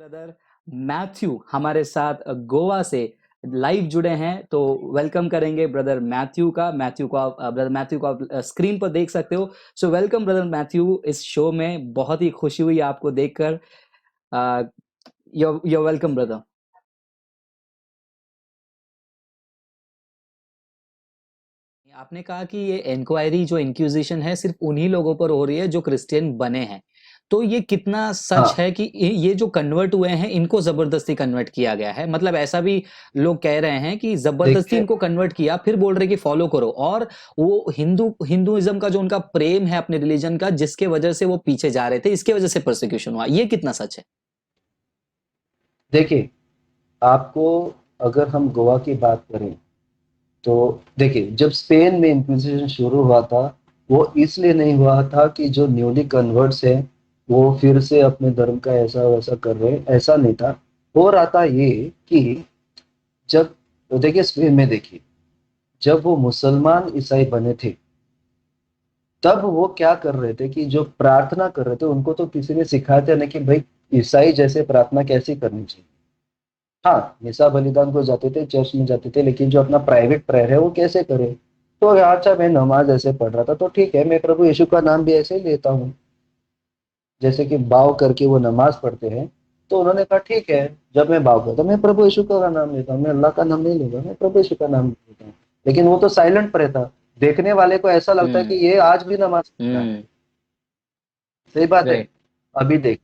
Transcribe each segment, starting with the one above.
Brother Matthew हमारे साथ गोवा से लाइव जुड़े हैं, तो वेलकम करेंगे ब्रदर मैथ्यू का। ब्रदर मैथ्यू को आप स्क्रीन पर देख सकते हो। सो वेलकम ब्रदर मैथ्यू इस शो में। बहुत ही खुशी हुई आपको देखकर। you're welcome brother. आपने कहा कि ये इंक्वायरी जो इंक्विजिशन है सिर्फ उन्हीं लोगों पर हो रही है जो क्रिश्चियन बने हैं, तो ये कितना सच हाँ है कि ये जो कन्वर्ट हुए हैं इनको जबरदस्ती कन्वर्ट किया गया है? मतलब ऐसा भी लोग कह रहे हैं कि जबरदस्ती देखिए इनको कन्वर्ट किया, फिर बोल रहे कि फॉलो करो, और वो हिंदुइज्म का जो उनका प्रेम है अपने रिलीजन का, जिसके वजह से वो पीछे जा रहे थे, इसके वजह से प्रोसिक्यूशन हुआ, ये कितना सच है? देखिए आपको अगर हम गोवा की बात करें तो देखिए जब स्पेन में इंक्विजिशन शुरू हुआ था वो इसलिए नहीं हुआ था कि जो न्यूली कन्वर्ट्स हैं वो फिर से अपने धर्म का ऐसा वैसा कर रहे हैं, ऐसा नहीं था। हो रहा था ये कि जब देखिए स्पेन में देखिए जब वो मुसलमान ईसाई बने थे तब वो क्या कर रहे थे कि जो प्रार्थना कर रहे थे उनको तो किसी ने सिखाया था नहीं कि भाई ईसाई जैसे प्रार्थना कैसे करनी चाहिए। हाँ, मिसा बलिदान को जाते थे, चर्च में जाते थे, लेकिन जो अपना प्राइवेट प्रेयर है वो कैसे करें? तो अच्छा मैं नमाज ऐसे पढ़ रहा था तो ठीक है मैं प्रभु यीशु का नाम भी ऐसे ही लेता हूँ, जैसे कि बाव करके वो नमाज पढ़ते हैं। तो उन्होंने कहा ठीक है, जब मैं बाव करता हूँ मैं प्रभु यीशु का नाम लेता हूँ, मैं अल्लाह का नाम नहीं लूंगा, मैं प्रभु यीशु का नाम लेता हूँ। लेकिन वो तो साइलेंट प्रे था। देखने वाले को ऐसा लगता है कि हम्म। ये आज भी नमाज पढ़ रहा है। हम्म। सही बात है। राइट। अभी देख,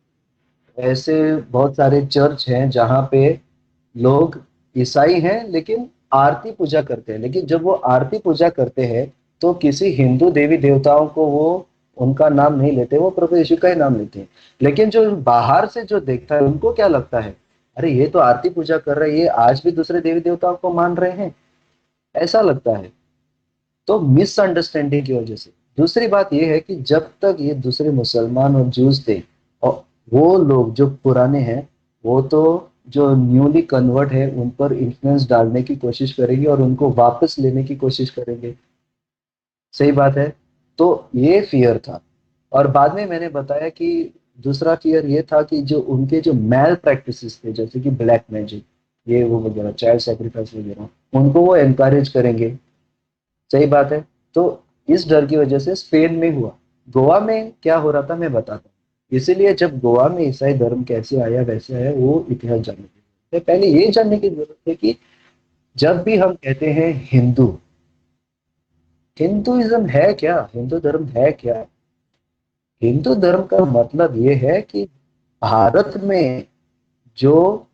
ऐसे बहुत सारे चर्च हैं जहाँ पे लोग ईसाई हैं लेकिन आरती पूजा करते हैं, लेकिन जब वो आरती पूजा करते हैं तो किसी हिंदू देवी देवताओं को वो उनका नाम नहीं लेते, वो प्रभु यीशु का ही नाम लेते हैं। लेकिन जो बाहर से जो देखता है उनको क्या लगता है, अरे ये तो आरती पूजा कर रहे हैं, ये आज भी दूसरे देवी देवताओं को मान रहे हैं, ऐसा लगता है। तो मिसअंडरस्टैंडिंग की वजह से। दूसरी बात ये है कि जब तक ये दूसरे मुसलमान और जूस थे, और वो लोग जो पुराने हैं वो तो जो न्यूली कन्वर्ट है उन पर इन्फ्लुएंस डालने की कोशिश करेंगे और उनको वापस लेने की कोशिश करेंगे। सही बात है। तो ये फियर था। और बाद में मैंने बताया कि दूसरा फियर ये था कि जो उनके जो मैल प्रैक्टिसेस थे जैसे कि ब्लैक मैजिक, ये वो वगैरह, चाइल्ड सैक्रिफाइस वगैरह, उनको वो एनकरेज करेंगे। सही बात है। तो इस डर की वजह से स्पेन में हुआ। गोवा में क्या हो रहा था मैं बताता हूँ। इसीलिए जब गोवा में ईसाई धर्म कैसे आया वैसे आया वो इतिहास जानने की जरूरत है। पहले ये जानने की जरूरत है कि जब भी हम कहते हैं हिंदू, हिंदुइज्म है क्या, हिंदू धर्म है क्या? हिंदू धर्म का मतलब ये है कि भारत में जो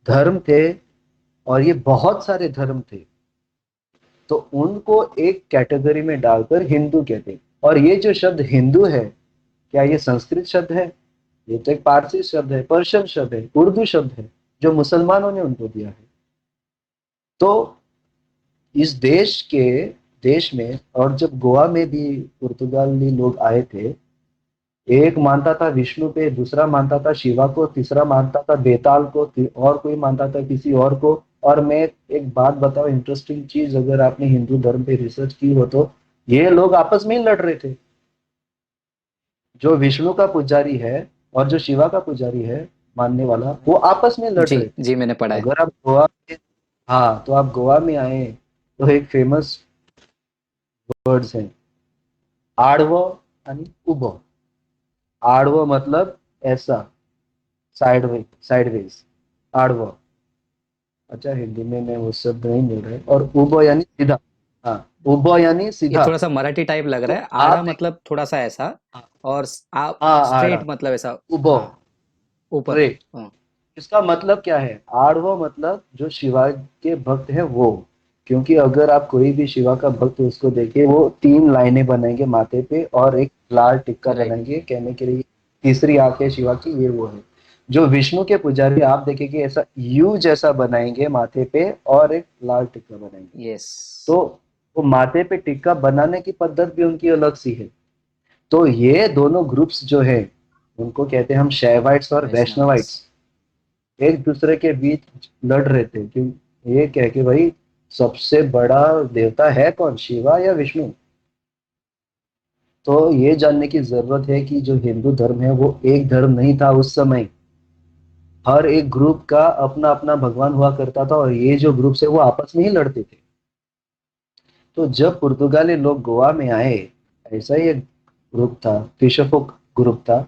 धर्म थे, और ये बहुत सारे धर्म थे, तो उनको एक कैटेगरी में डालकर हिंदू कहते हैं। और ये जो शब्द हिंदू है, क्या ये संस्कृत शब्द है? ये तो एक पारसी शब्द है, पर्शियन शब्द है, उर्दू शब्द है, जो मुसलमानों ने उनको दिया है। तो इस देश में, और जब गोवा में भी पुर्तगाली लोग आए थे, एक मानता था विष्णु पे, दूसरा मानता था शिवा को, तीसरा मानता था बेताल को, और कोई मानता था किसी और को। और मैं एक बात बताऊं, इंटरेस्टिंग चीज, अगर आपने हिंदू धर्म पे रिसर्च की हो तो ये लोग आपस में ही लड़ रहे थे। जो विष्णु का पुजारी है और जो शिवा का पुजारी है मानने वाला, वो आपस में लड़ जी रहे थे। जी, मैंने पढ़ा है। अगर आप गोवा में, हाँ तो आप गोवा में आए तो एक फेमस वर्ड्स हैं, आड़वो आणि उभो। आड़वो मतलब ऐसा, साइडवेज, आड़वो। अच्छा हिंदी में मैं वो शब्द नहीं मिल रहे। और उभो यानी सीधा। हाँ, उभो यानी ये सीधा। थोड़ा सा मराठी टाइप लग रहा तो है। आप आड़ा देख, मतलब थोड़ा सा ऐसा, हाँ और हाँ, स्ट्रेट आड़ा, मतलब ऐसा। उभो, हाँ, ऊपर। स्ट्रेट। हाँ। इसका मतलब क्या है? आड़वो मतलब जो शिवा के भक्त है वो। क्योंकि अगर आप कोई भी शिवा का भक्त उसको देखिए, वो 3 लाइनें बनाएंगे माथे पे और एक लाल टिक्का राइट। बनाएंगे, कहने के लिए तीसरी आंख है शिवा की, ये वो है। जो विष्णु के पुजारी आप देखेंगे ऐसा यू जैसा बनाएंगे माथे पे और एक लाल टिक्का बनाएंगे। यस। तो वो माथे पे टिक्का बनाने की पद्धत भी उनकी अलग सी है। तो ये दोनों ग्रुप्स जो है उनको कहते हैं हम शैवाइट्स और वैष्णवाइट्स। वैष्णवाइट्स। एक दूसरे के बीच लड़ रहे थे क्यों? ये कह के भाई सबसे बड़ा देवता है कौन, शिवा या विष्णु? तो ये जानने की जरूरत है कि जो हिंदू धर्म है वो एक धर्म नहीं था उस समय। हर एक ग्रुप का अपना अपना भगवान हुआ करता था, और ये जो ग्रुप है वो आपस में ही लड़ते थे। तो जब पुर्तगाली लोग गोवा में आए, ऐसा ही एक ग्रुप था, फिशरफोक ग्रुप था,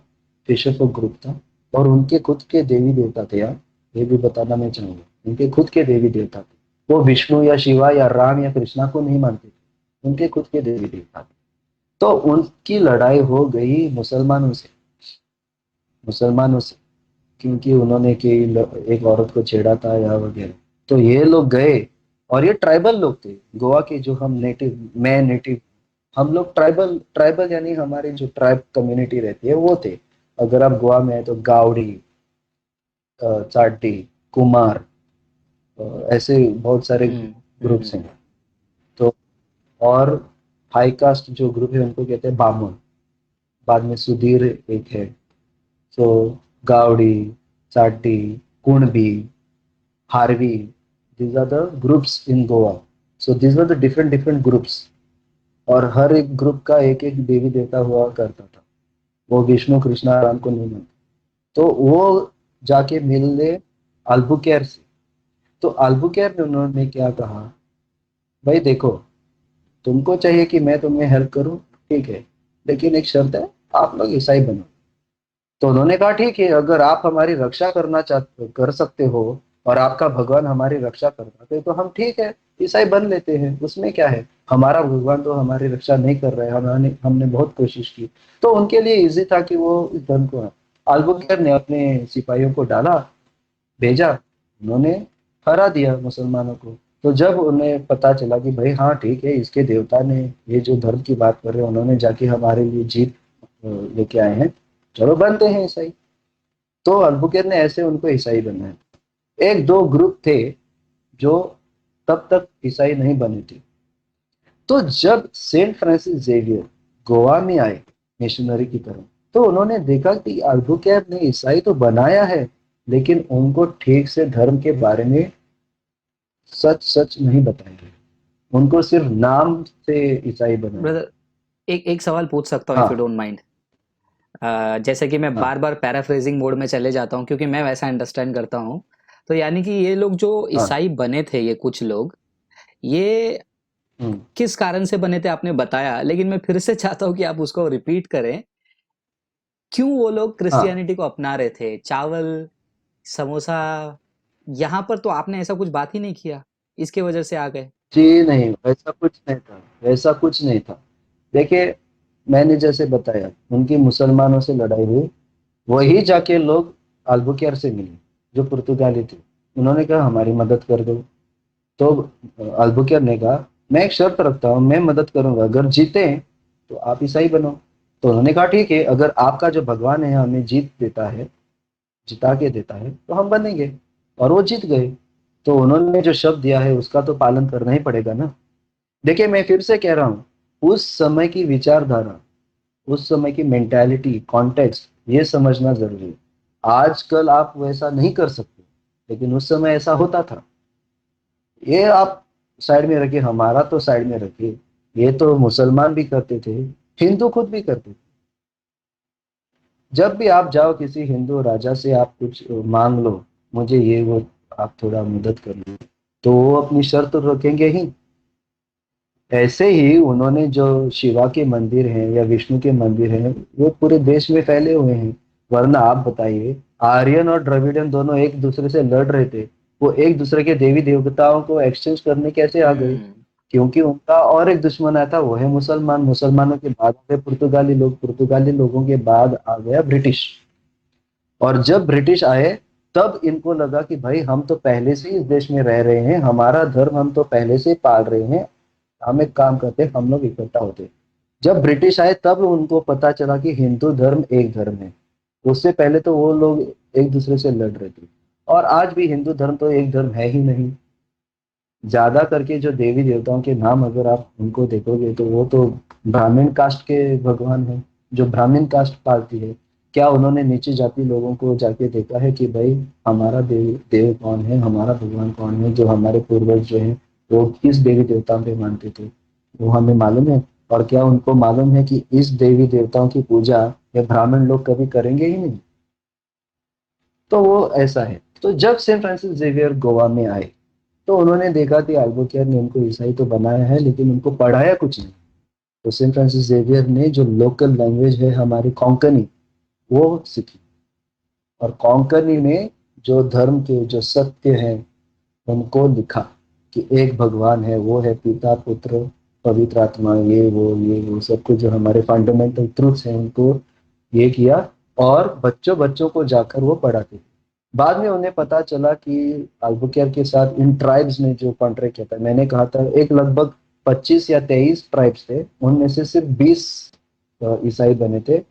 फिशरफोक ग्रुप था, और उनके खुद के देवी देवता थे यार, ये भी बताना मैं चाहूंगा, उनके खुद के देवी देवता थे। वो विष्णु या शिवा या राम या कृष्णा को नहीं मानते थे, उनके खुद के देवी देवता थे। तो उनकी लड़ाई हो गई मुसलमानों से, क्योंकि उन्होंने कि एक औरत को छेड़ा था या वगैरह। तो ये लोग गए, और ये ट्राइबल लोग थे गोवा के, जो हम नेटिव, मैं नेटिव, हम लोग ट्राइबल ट्राइबल यानी हमारी जो ट्राइब कम्युनिटी रहती है वो थे। अगर आप गोवा में है तो गावड़ी, चाटी, कुमार, ऐसे बहुत सारे हम्म। ग्रुप्स हैं। तो और हाई कास्ट जो ग्रुप है उनको कहते हैं बामन। बाद में सुधीर एक है। तो गावड़ी, चाटी, Kunbi, Harvey, these are the groups in Goa. So these were the different groups, और हर एक ग्रुप का एक एक देवी देवता हुआ करता था। वो विष्णु कृष्णा राम को नहीं मानते। तो वो जाके मिलने अल्बुकेर से। तो अल्बुकेर में उन्होंने क्या कहा, भाई देखो, तुमको चाहिए कि मैं तुम्हें हेल्प करूं, ठीक है, लेकिन एक शर्त है, आप लोग ईसाई बनो। तो उन्होंने कहा ठीक है, अगर आप हमारी रक्षा करना चाहते कर सकते हो, और आपका भगवान हमारी रक्षा कर पाते हैं, तो हम ठीक है ईसाई बन लेते हैं, उसमें क्या है, हमारा भगवान तो हमारी रक्षा नहीं कर रहा है, हमने हमने बहुत कोशिश की। तो उनके लिए इजी था कि वो इस धर्म को, अल्बुकेर ने अपने सिपाहियों को डाला, भेजा, उन्होंने हरा दिया मुसलमानों को। तो जब उन्हें पता चला कि भाई हाँ ठीक है, इसके देवता ने, ये जो धर्म की बात कर रहे हैं, उन्होंने जाके हमारे लिए जीत लेके आए हैं, चलो बनते हैं ईसाई। तो अल्बुकेर ने ऐसे उनको ईसाई बनाया। एक दो ग्रुप थे जो तब तक ईसाई नहीं बने थे। तो जब सेंट फ्रांसिस जेवियर गोवा में आए मिशनरी की तरह, तो उन्होंने देखा कि अल्बुकेर ने ईसाई तो बनाया है, लेकिन उनको ठीक से धर्म के बारे में सच सच नहीं बताया, उनको सिर्फ नाम से ईसाई बनाया। ब्रदर, एक एक सवाल पूछ सकता हूँ इफ यू हाँ, डोंट माइंड? जैसे कि मैं हाँ, बार बार पैराफ्रेजिंग मोड में चले जाता हूँ क्योंकि मैं वैसा अंडरस्टैंड करता हूँ। तो यानी कि ये लोग जो हाँ। ईसाई बने थे, ये कुछ लोग, ये हम्म। किस कारण से बने थे आपने बताया, लेकिन मैं फिर से चाहता हूँ कि आप उसको रिपीट करें। क्यों वो लोग हाँ क्रिश्चियनिटी को अपना रहे थे? चावल, समोसा, यहाँ पर तो आपने ऐसा कुछ बात ही नहीं किया, इसके वजह से आ गए। जी नहीं, वैसा कुछ नहीं था, वैसा कुछ नहीं था। देखिए, मैंने जैसे बताया, उनकी मुसलमानों से लड़ाई हुई, वही जाके लोग अल्बुकेर से मिले, जो पुर्तगाली थे। उन्होंने कहा हमारी मदद कर दो। तो अल्बुकेर ने कहा, मैं एक शर्त रखता हूँ, मैं मदद करूंगा, अगर जीते तो आप ईसाई बनो। तो उन्होंने कहा ठीक है, अगर आपका जो भगवान है हमें जीत देता है, जिता के देता है, तो हम बनेंगे। और वो जीत गए। तो उन्होंने जो शब्द दिया है उसका तो पालन करना ही पड़ेगा ना। देखिए, मैं फिर से कह रहा हूँ, उस समय की विचारधारा, उस समय की मेंटालिटी, कॉन्टेक्स्ट, ये समझना जरूरी है। आजकल आप वैसा नहीं कर सकते, लेकिन उस समय ऐसा होता था। ये आप साइड में रखिए, हमारा तो साइड में रखिए, ये तो मुसलमान भी करते थे, हिंदू खुद भी करते थे। जब भी आप जाओ किसी हिंदू राजा से, आप कुछ मांग लो, मुझे ये वो, आप थोड़ा मदद कर लो, तो वो अपनी शर्त रखेंगे ही। ऐसे ही उन्होंने जो शिवा के मंदिर हैं या विष्णु के मंदिर हैं, वो पूरे देश में फैले हुए हैं। वरना आप बताइए, आर्यन और द्रविडियन दोनों एक दूसरे से लड़ रहे थे, वो एक दूसरे के देवी देवताओं को एक्सचेंज करने कैसे आ गए? हम्म। क्योंकि उनका और एक दुश्मन आया था, वो है मुसलमान। मुसलमानों के बाद आ गए पुर्तगाली लोग, पुर्तगाली लोगों के बाद आ गया ब्रिटिश। और जब ब्रिटिश आए, तब इनको लगा कि भाई हम तो पहले से ही इस देश में रह रहे हैं, हमारा धर्म हम तो पहले से ही पाल रहे हैं, हम एक काम करते हैं, हम लोग इकट्ठा होते। जब ब्रिटिश आए तब उनको पता चला कि हिंदू धर्म एक धर्म है। उससे पहले तो वो लोग एक दूसरे से लड़ रहे थे। और आज भी हिंदू धर्म तो एक धर्म है ही नहीं। ज्यादा करके जो देवी देवताओं के नाम अगर आप उनको देखोगे, तो वो तो ब्राह्मण कास्ट के भगवान हैं, जो ब्राह्मण कास्ट पालती है। क्या उन्होंने नीचे जाति लोगों को जाके देखा है कि भाई हमारा देव देव कौन है, हमारा भगवान कौन है, जो हमारे पूर्वज जो है वो किस देवी देवता पे मानते थे, वो हमें मालूम है? और क्या उनको मालूम है कि इस देवी देवताओं की पूजा ये ब्राह्मण लोग कभी करेंगे ही नहीं? तो वो ऐसा है। तो जब सेंट फ्रांसिस जेवियर गोवा में आए, तो उन्होंने देखा कि अल्बुकेयर ने उनको ईसाई तो बनाया है, लेकिन उनको पढ़ाया कुछ नहीं। तो सेंट फ्रांसिस जेवियर ने जो लोकल लैंग्वेज है हमारी कोंकणी, वो सीखी। और कोंकणी में जो धर्म के जो सत्य हैं उनको लिखा, कि एक भगवान है, वो है पिता पुत्र पवित्र आत्मा, ये वो सब कुछ जो हमारे फंडामेंटल ट्रूथ्स हैं उनको ये किया। और बच्चों बच्चों को जाकर वो पढ़ाते थे। बाद में उन्हें पता चला कि अल्बुकेयर के साथ इन ट्राइब्स ने जो कॉन्ट्रैक्ट किया था, मैंने कहा था एक लगभग 25 या 23 ट्राइब्स थे, उनमें से सिर्फ 20 ईसाई बने थे,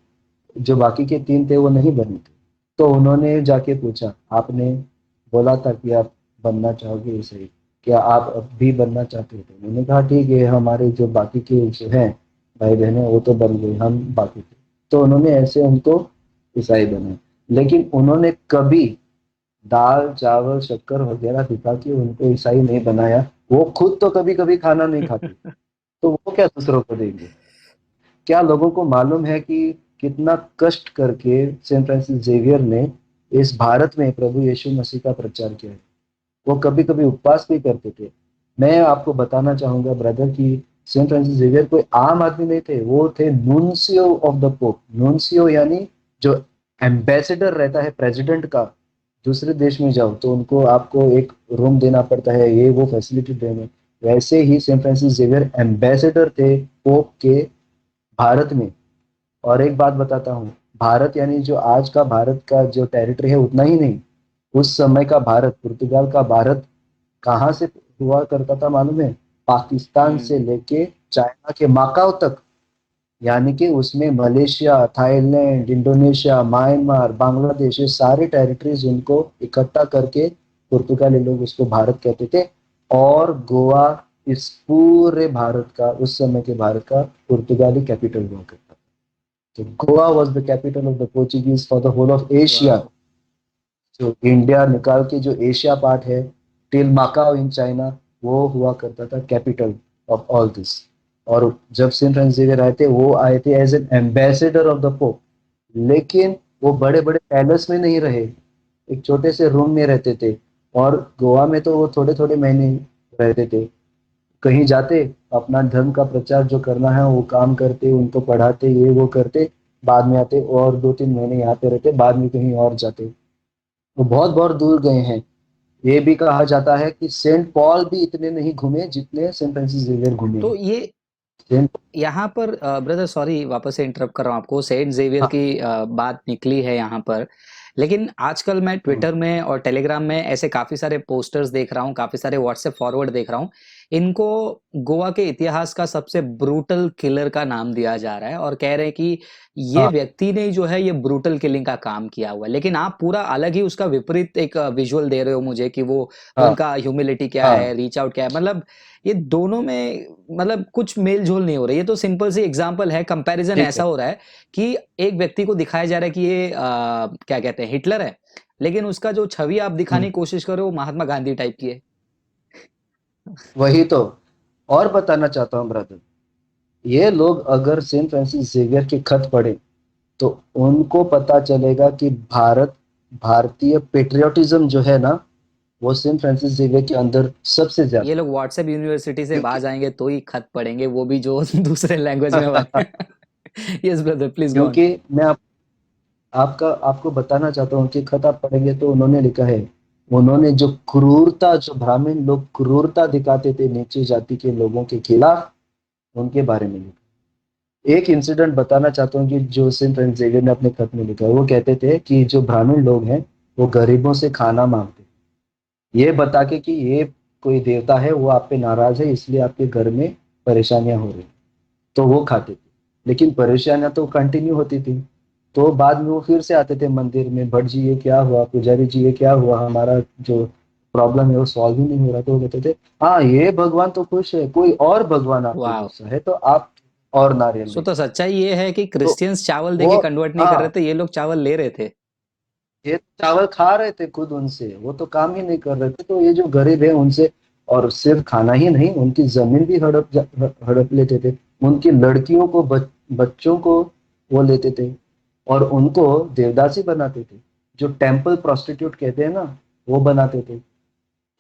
जो बाकी के 3 थे वो नहीं बने थे। तो उन्होंने जाके पूछा, आपने बोला था कि आप बनना चाहोगे ईसाई, क्या आप अब भी बनना चाहते थे? मैंने कहा ठीक है, हमारे जो बाकी के जो हैं भाई बहन वो तो बन गए, हम बाकी थे। तो उन्होंने ऐसे उनको ईसाई बने। लेकिन उन्होंने कभी दाल चावल शक्कर वगैरह दिखा के उनको ईसाई नहीं बनाया। वो खुद तो कभी कभी खाना नहीं खाते, तो वो क्या दूसरों को देंगे? क्या लोगों को मालूम है कि कितना कष्ट करके सेंट फ्रांसिस जेवियर ने इस भारत में प्रभु यीशु मसीह का प्रचार किया है? वो कभी कभी उपवास भी करते थे। मैं आपको बताना चाहूंगा ब्रदर कि सेंट फ्रांसिस जेवियर कोई आम आदमी नहीं थे, वो थे नूंसियो ऑफ द पोप। नूंसियो यानी जो एम्बेसडर रहता है प्रेसिडेंट का, दूसरे देश में जाओ तो उनको आपको एक रूम देना पड़ता है, ये वो फैसिलिटी देने। वैसे ही सेंट फ्रांसिस जेवियर एम्बेसडर थे पोप के भारत में। और एक बात बताता हूँ, भारत यानी जो आज का भारत का जो टेरिटरी है उतना ही नहीं, उस समय का भारत, पुर्तगाल का भारत कहाँ से हुआ करता था मालूम है? पाकिस्तान से लेके चाइना के माकाओ तक। यानी कि उसमें Malaysia, Thailand, Indonesia, Myanmar, Bangladesh, ये सारे टेरिटरीज उनको इकट्ठा करके पुर्तगाली लोग उसको भारत कहते थे। और गोवा इस पूरे भारत का, उस समय के भारत का पुर्तगाली कैपिटल हुआ करता था। तो Goa was the capital of the Portuguese for the whole of Asia. वाह। जो इंडिया निकाल के जो एशिया पार्ट है टिल माकाओ इन चाइना, वो हुआ करता था कैपिटल ऑफ ऑल दिस। और जब सेंट फ्रांसिस जेवियर आए थे, वो आए थे as an ambassador of the Pope. लेकिन वो बड़े बड़े पैलेस में नहीं रहे, एक छोटे से रूम में रहते थे। और गोवा में तो वो थोड़े थोड़े महीने रहते थे। कहीं जाते, अपना धर्म का प्रचार जो करना है वो काम करते, उनको पढ़ाते, ये वो करते, बाद में आते और 2-3 महीने यहाँ पे रहते, बाद में कहीं और जाते। वो बहुत बहुत दूर गए हैं। ये भी कहा जाता है कि सेंट पॉल भी इतने नहीं घूमे जितने सेंट फ्रांसिस जेवियर घूमे तो हैं। ये सेंट यहाँ पर ब्रदर, सॉरी वापस से इंटरप्ट कर रहा हूँ आपको, सेंट जेवियर हाँ, की बात निकली है यहाँ पर। लेकिन आजकल मैं हम्म, ट्विटर में और टेलीग्राम में ऐसे काफी सारे पोस्टर्स देख रहा हूँ, काफी सारे व्हाट्सएप फॉरवर्ड देख रहा हूँ। इनको गोवा के इतिहास का सबसे ब्रूटल किलर का नाम दिया जा रहा है और कह रहे हैं कि ये हाँ, व्यक्ति ने जो है ये ब्रूटल किलिंग का काम किया हुआ है। लेकिन आप पूरा अलग ही उसका विपरीत एक विजुअल दे रहे हो मुझे कि वो हाँ, उनका ह्यूमिलिटी क्या है, हाँ, रीच आउट क्या है। मतलब ये दोनों में मतलब कुछ मेल जोल नहीं हो रहा। ये तो सिंपल सी एग्जांपल है, कंपैरिजन ठीक ऐसा है। हो रहा है कि एक व्यक्ति को दिखाया जा रहा है कि ये क्या कहते हैं, हिटलर है, लेकिन उसका जो छवि आप दिखाने हम्म, की कोशिश करो वो महात्मा गांधी टाइप की है। वही तो। और बताना चाहता हूँ ब्रदर, ये लोग अगर सेंट फ्रांसिस जेवियर के खत पढ़े तो उनको पता चलेगा कि भारत, भारतीय पेट्रियोटिज्म जो है ना, वो सेंट फ्रांसिस जेवियर के अंदर सबसे ये ज्यादा लोग व्हाट्सएप यूनिवर्सिटी से क्योंकि बाहर जाएंगे तो ही खत पढ़ेंगे, वो भी जो दूसरे लैंग्वेज में वाले। Yes brother, please go on. क्योंकि मैं आपका आपको बताना चाहता हूँ कि खत आप पढ़ेंगे तो उन्होंने लिखा है, उन्होंने जो क्रूरता, जो ब्राह्मण लोग क्रूरता दिखाते थे नीची जाति के लोगों के खिलाफ, उनके बारे में लिखा। एक इंसिडेंट बताना चाहता हूँ कि जो सेंट फ्रांसिस जेवियर ने अपने खत में लिखा है। वो कहते थे कि जो ब्राह्मण लोग हैं वो गरीबों से खाना मांगते, ये बता के कि ये कोई देवता है, वो आप पे नाराज है, इसलिए आपके घर में परेशानियां हो रही। तो वो खाते थे, लेकिन परेशानियां तो कंटिन्यू होती थी। तो बाद में वो फिर से आते थे मंदिर में, भट्ट जी ये क्या हुआ, पुजारी जी ये क्या हुआ, हमारा जो प्रॉब्लम है वो सॉल्व ही नहीं हो रहा। तो वो कहते थे, हाँ ये भगवान तो खुश है, कोई और भगवान आप पे वाह। गुस्सा है तो आप और नारियल सो तो लेके। सच्चाई ये है कि तो क्रिश्चियंस चावल वो, देके कन्वर्ट नहीं कर रहे हाँ, थे, ये लोग चावल ले रहे थे। ये चावल खा रहे थे खुद उनसे, वो तो काम ही नहीं कर रहे थे। तो ये जो गरीब है उनसे, और सिर्फ खाना ही नहीं, उनकी जमीन भी हड़प लेते थे। उनकी लड़कियों को, बच्चों को वो लेते थे और उनको देवदासी बनाते थे। जो टेम्पल प्रोस्टिट्यूट कहते हैं ना, वो बनाते थे।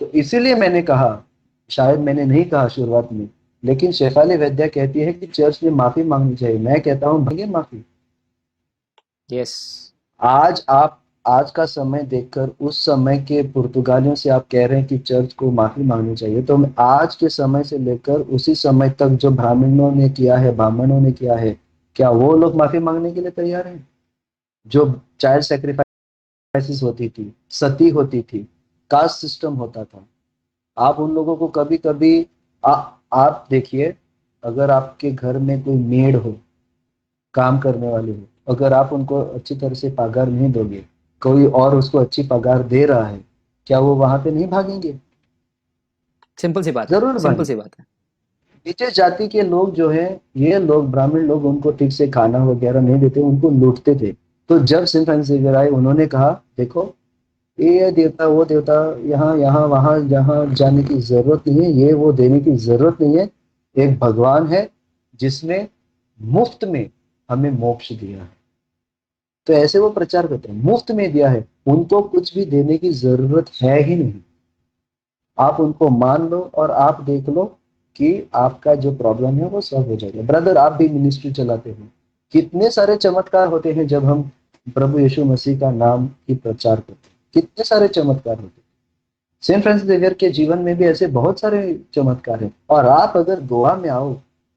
तो इसीलिए मैंने कहा, शायद मैंने नहीं कहा शुरुआत में, लेकिन शेफाली वैद्या कहती है कि चर्च में माफी मांगनी चाहिए। मैं कहता हूँ मांगे माफी। यस। आज आप, आज का समय देखकर उस समय के पुर्तगालियों से आप कह रहे हैं कि चर्च को माफी मांगनी चाहिए, तो मैं आज के समय से लेकर उसी समय तक जो ब्राह्मणों ने किया है, ब्राह्मणों ने किया है, क्या वो लोग माफी मांगने के लिए तैयार हैं? जो चाइल्ड सेक्रीफाइसेस होती थी, सती होती थी, कास्ट सिस्टम होता था, आप उन लोगों को कभी कभी आप देखिए, अगर आपके घर में कोई मेड हो, काम करने वाली हो, अगर आप उनको अच्छी तरह से पगार नहीं दोगे, कोई और उसको अच्छी पगार दे रहा है, क्या वो वहां पे नहीं भागेंगे? सिंपल सी बात है, जरूर सिंपल भागेंगे। सी बात है। नीचे जाति के लोग जो है, ये लोग ब्राह्मण लोग उनको ठीक से खाना वगैरह नहीं देते, उनको लूटते थे। तो जब सेंट फ्रांसिस जेवियर आए, उन्होंने कहा देखो, ये देवता वो देवता, यहाँ यहाँ वहां जहाँ जाने की जरूरत नहीं है, ये वो देने की जरूरत नहीं है। एक भगवान है जिसने मुफ्त में हमें मोक्ष दिया है। तो ऐसे वो प्रचार करते हैं, मुफ्त में दिया है, उनको कुछ भी देने की जरूरत है ही नहीं। आप उनको मान लो और आप देख लो कि आपका जो प्रॉब्लम है वो सॉल्व हो जाएगा। ब्रदर, आप भी मिनिस्ट्री चलाते हो, कितने सारे चमत्कार होते हैं जब हम प्रभु यीशु मसीह का नाम की प्रचार करते हैं, कितने सारे चमत्कार होते हैं। सेंट फ्रांसिस जेवियर के जीवन में भी ऐसे बहुत सारे चमत्कार हैं। और आप अगर गोवा में आओ,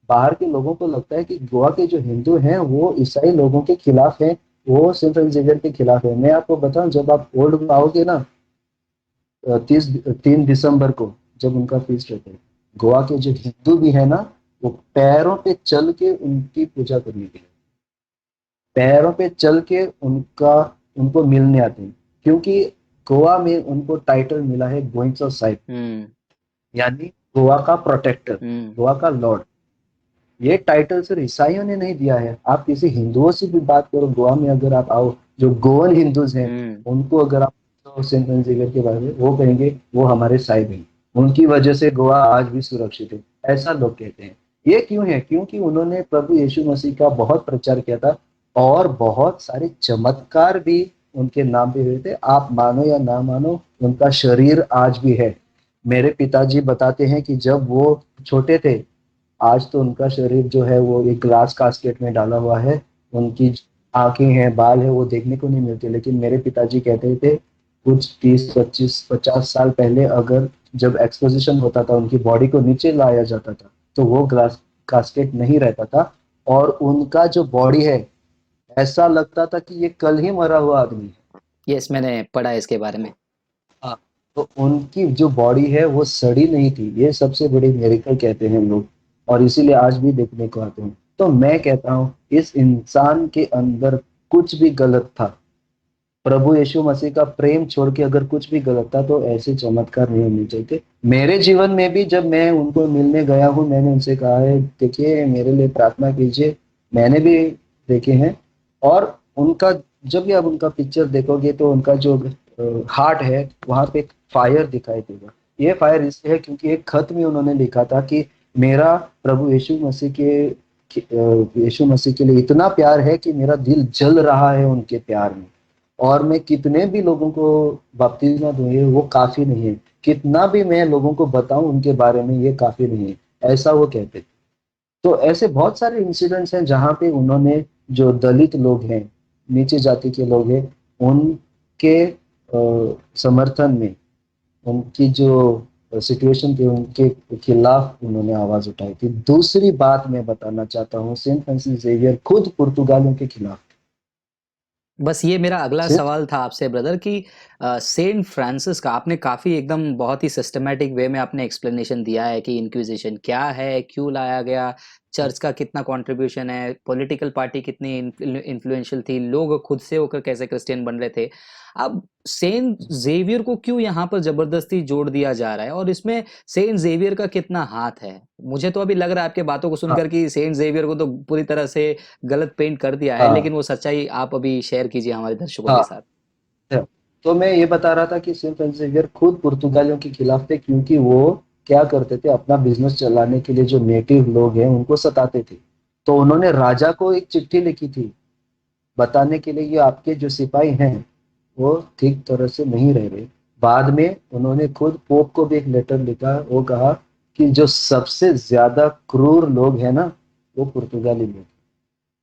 बाहर के लोगों को लगता है कि गोवा के जो हिंदू हैं वो ईसाई लोगों के खिलाफ हैं, वो सेंट फ्रांसिस जेवियर के खिलाफ है। मैं आपको बताऊं, जब आप ओल्ड में आओगे ना, 3 दिसंबर को जब उनका फीस्ट रहता है, गोवा के जो हिंदू भी है ना, वो पैरों पे चल के उनकी पूजा करने के लिए, पैरों पे चल के उनका, उनको मिलने आते हैं। क्योंकि गोवा में उनको टाइटल मिला है गोइंग्स ऑफ साइड, हम्म। यानी गोवा का प्रोटेक्टर, हम्म। गोवा का लॉर्ड। ये टाइटल सिर्फ ईसाइयों ने नहीं दिया है। आप किसी हिंदुओं से भी बात करो, गोवा में अगर आप आओ, जो गोवन हिंदूज हैं, हम्म। उनको अगर आप तो सेंट फ्रांसिस जेवियर के बारे में, वो कहेंगे वो हमारे साहिब हैं, उनकी वजह से गोवा आज भी सुरक्षित है, ऐसा लोग कहते हैं। ये क्यों है? क्योंकि उन्होंने प्रभु यीशु मसीह का बहुत प्रचार किया था, और बहुत सारे चमत्कार भी उनके नाम पे हुए थे। आप मानो या ना मानो, उनका शरीर आज भी है। मेरे पिताजी बताते हैं कि जब वो छोटे थे, आज तो उनका शरीर जो है वो एक ग्लास कास्केट में डाला हुआ है, उनकी आंखें हैं, बाल है, वो देखने को नहीं मिलते। लेकिन मेरे पिताजी कहते थे, कुछ 30 25 50 साल पहले अगर जब एक्सपोजिशन होता था, उनकी बॉडी को नीचे लाया जाता था, तो वो ग्लास कास्केट नहीं रहता था, और उनका जो बॉडी है, ऐसा लगता था कि ये कल ही मरा हुआ आदमी है। यस, मैंने पढ़ा है इसके बारे में। हाँ, तो उनकी जो बॉडी है वो सड़ी नहीं थी। ये सबसे बड़ी मेरिकल कहते हैं लोग, और इसीलिए आज भी देखने को आते हैं। तो मैं कहता हूँ, इस इंसान के अंदर कुछ भी गलत था, प्रभु यीशु मसीह का प्रेम छोड़ के अगर कुछ भी गलत था, तो ऐसे चमत्कार नहीं होने चाहिए थे। मेरे जीवन में भी जब मैं उनको मिलने गया हूँ, मैंने उनसे कहा है, देखिए मेरे लिए प्रार्थना कीजिए, मैंने भी देखे हैं। और उनका, जब भी आप उनका पिक्चर देखोगे, तो उनका जो हार्ट है, वहां पे एक फायर दिखाई देगा। ये फायर इसलिए है क्योंकि एक खत में उन्होंने लिखा था कि मेरा प्रभु यीशु मसीह के लिए इतना प्यार है कि मेरा दिल जल रहा है उनके प्यार में, और मैं कितने भी लोगों को बपतिस्मा दूं, ये वो काफी नहीं है, कितना भी मैं लोगों को बताऊं उनके बारे में, ये काफी नहीं है, ऐसा वो कहते थे। तो ऐसे बहुत सारे इंसिडेंट्स हैं जहाँ पे उन्होंने, जो दलित लोग हैं, नीचे जाति के लोग हैं, उनके समर्थन में, उनकी जो सिचुएशन थी, उनके खिलाफ उन्होंने आवाज उठाई थी। दूसरी बात मैं बताना चाहता हूँ, सेंट फ्रांसिस जेवियर खुद पुर्तगालियों के खिलाफ। बस ये मेरा अगला सेंट सवाल था आपसे ब्रदर कि सेंट फ्रांसिस का आपने काफ़ी एकदम बहुत ही सिस्टमैटिक वे में आपने एक्सप्लेनेशन दिया है कि इंक्विजिशन क्या है, क्यों लाया गया, चर्च का कितना कंट्रीब्यूशन है, पॉलिटिकल पार्टी कितनी इन्फ्लुएंशियल थी, लोग खुद से होकर कैसे क्रिश्चियन बन रहे थे। अब सेंट ज़ेवियर को क्यों यहाँ पर ज़बरदस्ती जोड़ दिया जा रहा है और इसमें सेंट ज़ेवियर का कितना हाथ है? मुझे तो अभी लग रहा है आपके बातों को हाँ सुनकर कि सेंट ज़ेवियर को तो पूरी तरह से गलत पेंट कर दिया है, हाँ लेकिन वो सच्चाई आप अभी शेयर कीजिए हमारे दर्शकों के हाँ। साथ। तो मैं ये बता रहा था कि सेंट फ्रांसिस जेवियर खुद पुर्तगालियों के खिलाफ थे, क्योंकि वो क्या करते थे, अपना बिजनेस चलाने के लिए जो नेटिव लोग हैं उनको सताते थे। तो उन्होंने राजा को एक चिट्ठी लिखी थी, बताने के लिए, ये आपके जो सिपाही हैं वो ठीक तरह से नहीं रह रहे। बाद में उन्होंने खुद पोप को भी एक लेटर लिखा, वो कहा कि जो सबसे ज्यादा क्रूर लोग हैं ना, वो पुर्तगाली लोग।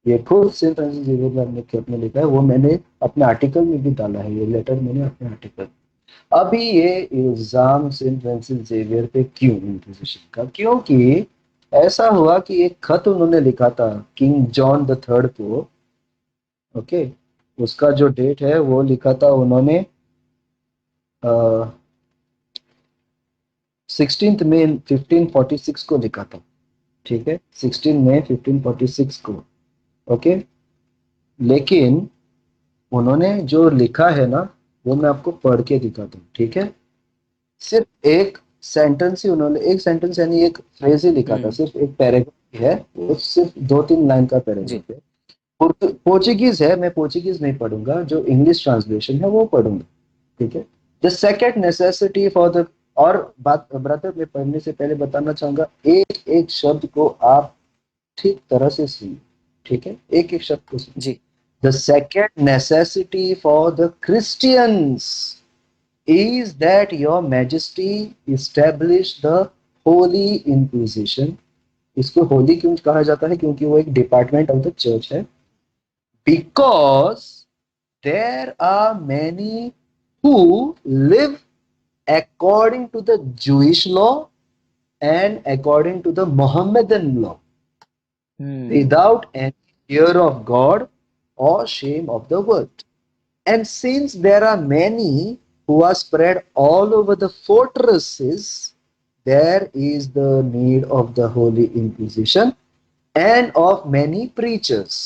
ये खुद सेंट फ्रांसिस जेवियर ने अपने लिखा है, वो मैंने अपने आर्टिकल में भी डाला है, ये लेटर मैंने अपने आर्टिकल। अभी ये इल्जाम सेंट फ्रांसिस जेवियर पे क्यों, इंक्विजिशन का? क्योंकि ऐसा हुआ कि एक खत उन्होंने लिखा था किंग जॉन द थर्ड को। ओके, उसका जो डेट है वो लिखा था उन्होंने 16 मई 1546 को लिखा था। ठीक है, 16 मई 1546 को। ओके, लेकिन उन्होंने जो लिखा है ना, वो मैं आपको पढ़ के दिखाता हूँ। ठीक है, सिर्फ एक सेंटेंस ही उन्होंने, एक सेंटेंस यानी एक फ्रेज ही लिखा था, सिर्फ एक पैराग्राफ है, वो सिर्फ 2-3 लाइन का जी। पैराग्राफ है। पोर्चुगीज है, मैं पोर्चुगीज नहीं पढ़ूंगा, जो इंग्लिश ट्रांसलेशन है वो पढ़ूंगा। ठीक है, the second necessity for the, और बात ब्रदर मैं पढ़ने से पहले बताना चाहूंगा, एक एक शब्द को आप ठीक तरह से सुनिए। ठीक है, एक एक शब्द को सुनिए। जी। The second necessity for the Christians is that your majesty establish the holy inquisition। इसको होली क्यों कहा जाता है? क्योंकि वो एक डिपार्टमेंट ऑफ द चर्च है। because there are many who live according to the Jewish law and according to the Mohammedan law without any fear of God or shame of the world. And since there are many who are spread all over the fortresses, there is the need of the Holy Inquisition and of many preachers।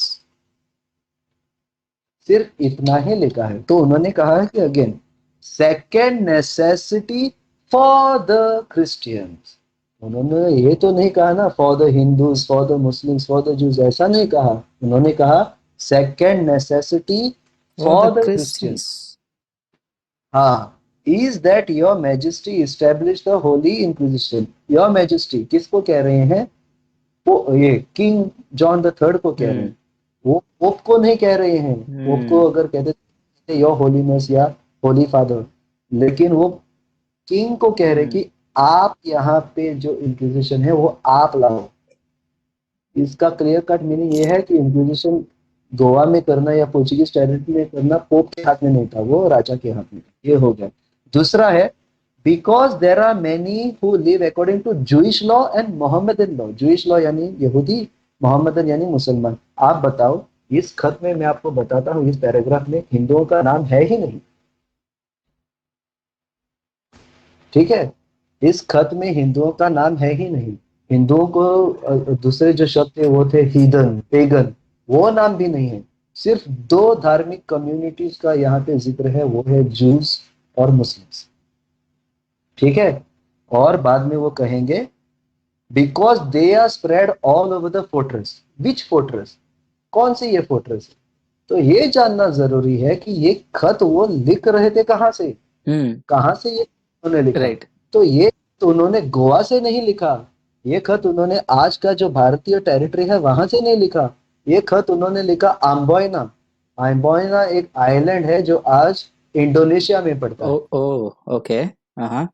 सिर्फ इतना ही लिखा है। तो उन्होंने कहा है कि again second necessity for the Christians. उन्होंने ये तो नहीं कहा ना for the Hindus, for the Muslims, for the Jews, ऐसा नहीं कहा। उन्होंने कहा second necessity for for the the Christians. Christians. हाँ, is that your majesty establish the holy inquisition. Your majesty किसको कह रहे हैं? वो ये किंग जॉन द थर्ड को कह रहे हैं, वो पोप को नहीं कह रहे हैं। पोप को अगर कहते थे योर होलीनेस या होली फादर, लेकिन वो किंग को कह रहे कि आप यहाँ पे जो इंक्विजिशन है वो आप लाओ। इसका क्लियर कट मीनिंग ये है कि इंक्विजिशन गोवा में करना या पोर्चुगीज टेरिटरी में करना पोप के हाथ में नहीं था, वो राजा के हाथ में था। ये हो गया। दूसरा है because there are many who live according to Jewish law and Mohammedan law. Jewish law यानी यहूदी, मोहम्मदन यानी मुसलमान। आप बताओ, इस खत में मैं आपको बताता हूँ, इस पैराग्राफ में हिंदुओं का नाम है ही नहीं। ठीक है, इस खत में हिंदुओं का नाम है ही नहीं। हिंदुओं को दूसरे जो शब्द थे वो थे हीदन, पेगन, वो नाम भी नहीं है। सिर्फ दो धार्मिक कम्युनिटीज का यहाँ पे जिक्र है, वो है जूस और मुस्लिम्स। ठीक है, और बाद में वो कहेंगे because they are spread all over the fortress. Which fortress? कौन सी ये फोर्ट्रेस है? तो ये जानना जरूरी है कि ये खत वो लिख रहे थे कहाँ से, कहाँ से ये उन्होंने लिखा। राइट। तो ये तो उन्होंने गोवा से नहीं लिखा, ये खत उन्होंने आज का जो भारतीय टेरिटरी है वहां से नहीं लिखा। ये खत उन्होंने लिखा आम्बोयना। आम्बोयना एक आइलैंड है जो आज इंडोनेशिया में पड़ता है। ओ ओके। हाँ।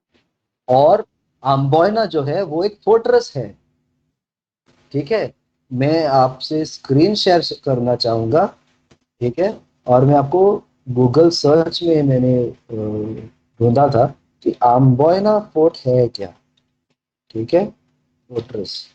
और आम्बोयना जो है वो एक फोर्ट्रेस है। ठीक है, मैं आपसे स्क्रीन शेयर करना चाहूंगा। ठीक है, और मैं आपको गूगल सर्च में मैंने ढूंढा था कि आम्बोयना फोर्ट है क्या। ठीक है, फोर्ट्रेस।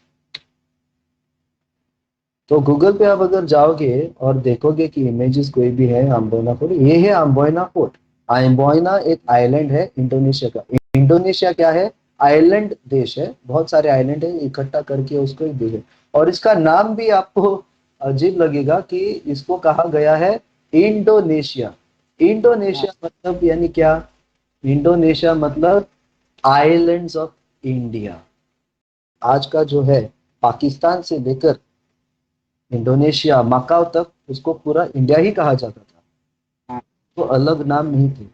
तो गूगल पे आप अगर जाओगे और देखोगे कि इमेजेस कोई भी है आम्बोयना फोर्ट, ये है आम्बोयना फोर्ट। आम्बोयना एक आइलैंड है इंडोनेशिया का। इंडोनेशिया क्या है? आइलैंड देश है, बहुत सारे आइलैंड है इकट्ठा करके उसको एक देश है। और इसका नाम भी आपको अजीब लगेगा कि इसको कहा गया है इंडोनेशिया। इंडोनेशिया मतलब यानी क्या? इंडोनेशिया मतलब आइलैंड्स ऑफ इंडिया। आज का जो है पाकिस्तान से लेकर इंडोनेशिया, मकाओ तक, उसको पूरा इंडिया ही कहा जाता था, तो अलग नाम नहीं थे।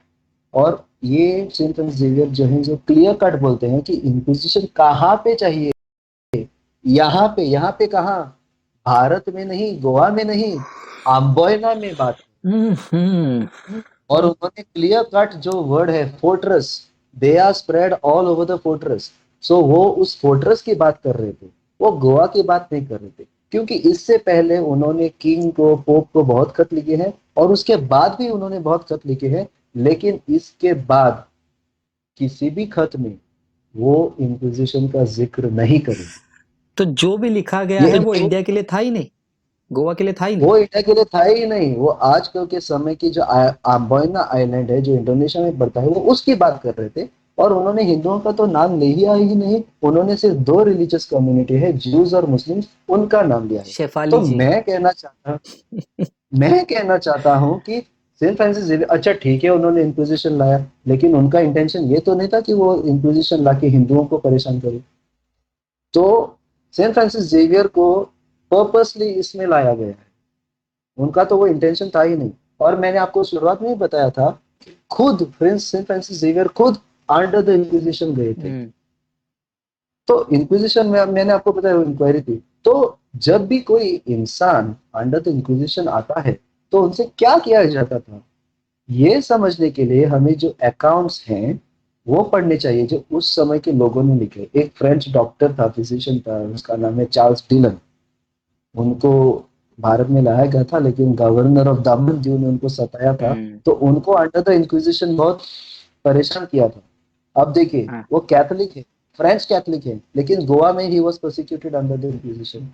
और ये सेंट फ्रांसिस जेवियर जो है, जो क्लियर कट बोलते हैं कि इंक्विजिशन कहाँ पे चाहिए, यहाँ पे कहाँ? भारत में नहीं, गोवा में नहीं, आम्बोयना में बात। हम्म। और उन्होंने क्लियर कट जो वर्ड है fortress, they are spread all over the fortress, सो वो उस फोर्ट्रेस की बात कर रहे थे, वो गोवा की बात नहीं कर रहे थे। क्योंकि इससे पहले उन्होंने किंग को, पोप को बहुत खत लिखे हैं, और उसके बाद भी उन्होंने बहुत खत लिखे हैं, लेकिन इसके बाद किसी भी खत में वो इंक्विजिशन का जिक्र नहीं करें। तो जो भी लिखा गया ये है वो जो इंडिया के लिए था ही नहीं, गोवा के लिए था ही नहीं। वो इंडिया के लिए था ही नहीं, वो आजकल के समय की जो आम्बोयना आइलैंड है जो इंडोनेशिया में पड़ता है, वो उसकी बात कर रहे थे। और उन्होंने हिंदुओं का तो नाम लिया ही नहीं, उन्होंने सिर्फ दो रिलीजियस कम्युनिटी है, ज्यूज और मुस्लिम, उनका नाम लिया है। तो शेफाली जी। मैं कहना चाहता हूँ कि सेंट फ्रांसिस जेवियर, अच्छा ठीक है उन्होंने इंक्विजिशन लाया, लेकिन उनका इंटेंशन ये तो नहीं था कि वो इंक्विजिशन ला के हिंदुओं को परेशान करे। तो सेंट फ्रांसिस जेवियर को पर्पसली इसमें लाया गया है, उनका तो वो इंटेंशन था ही नहीं। और मैंने आपको शुरुआत में ही बताया था, खुद प्रिंस सेंट फ्रांसिस जेवियर खुद अंडर द इंक्विजिशन गए थे। हम्म। तो इंक्विजिशन में मैंने आपको बताया इंक्वायरी थी। तो जब भी कोई इंसान अंडर द इंक्विजिशन आता है तो उनसे क्या किया जाता था, ये समझने के लिए हमें जो अकाउंट्स हैं वो पढ़ने चाहिए जो उस समय के लोगों ने लिखे। एक फ्रेंच डॉक्टर था, फिजिशियन था, उसका नाम है चार्ल्स डिलन। उनको भारत में लाया गया था, लेकिन गवर्नर ऑफ दमन दीव ने उनको सताया था, हम्म। तो उनको अंडर द इंक्विजिशन बहुत परेशान किया था। अब देखिए हाँ। वो कैथोलिक है, फ्रेंच कैथोलिक है, लेकिन गोवा में he was prosecuted under the inquisition.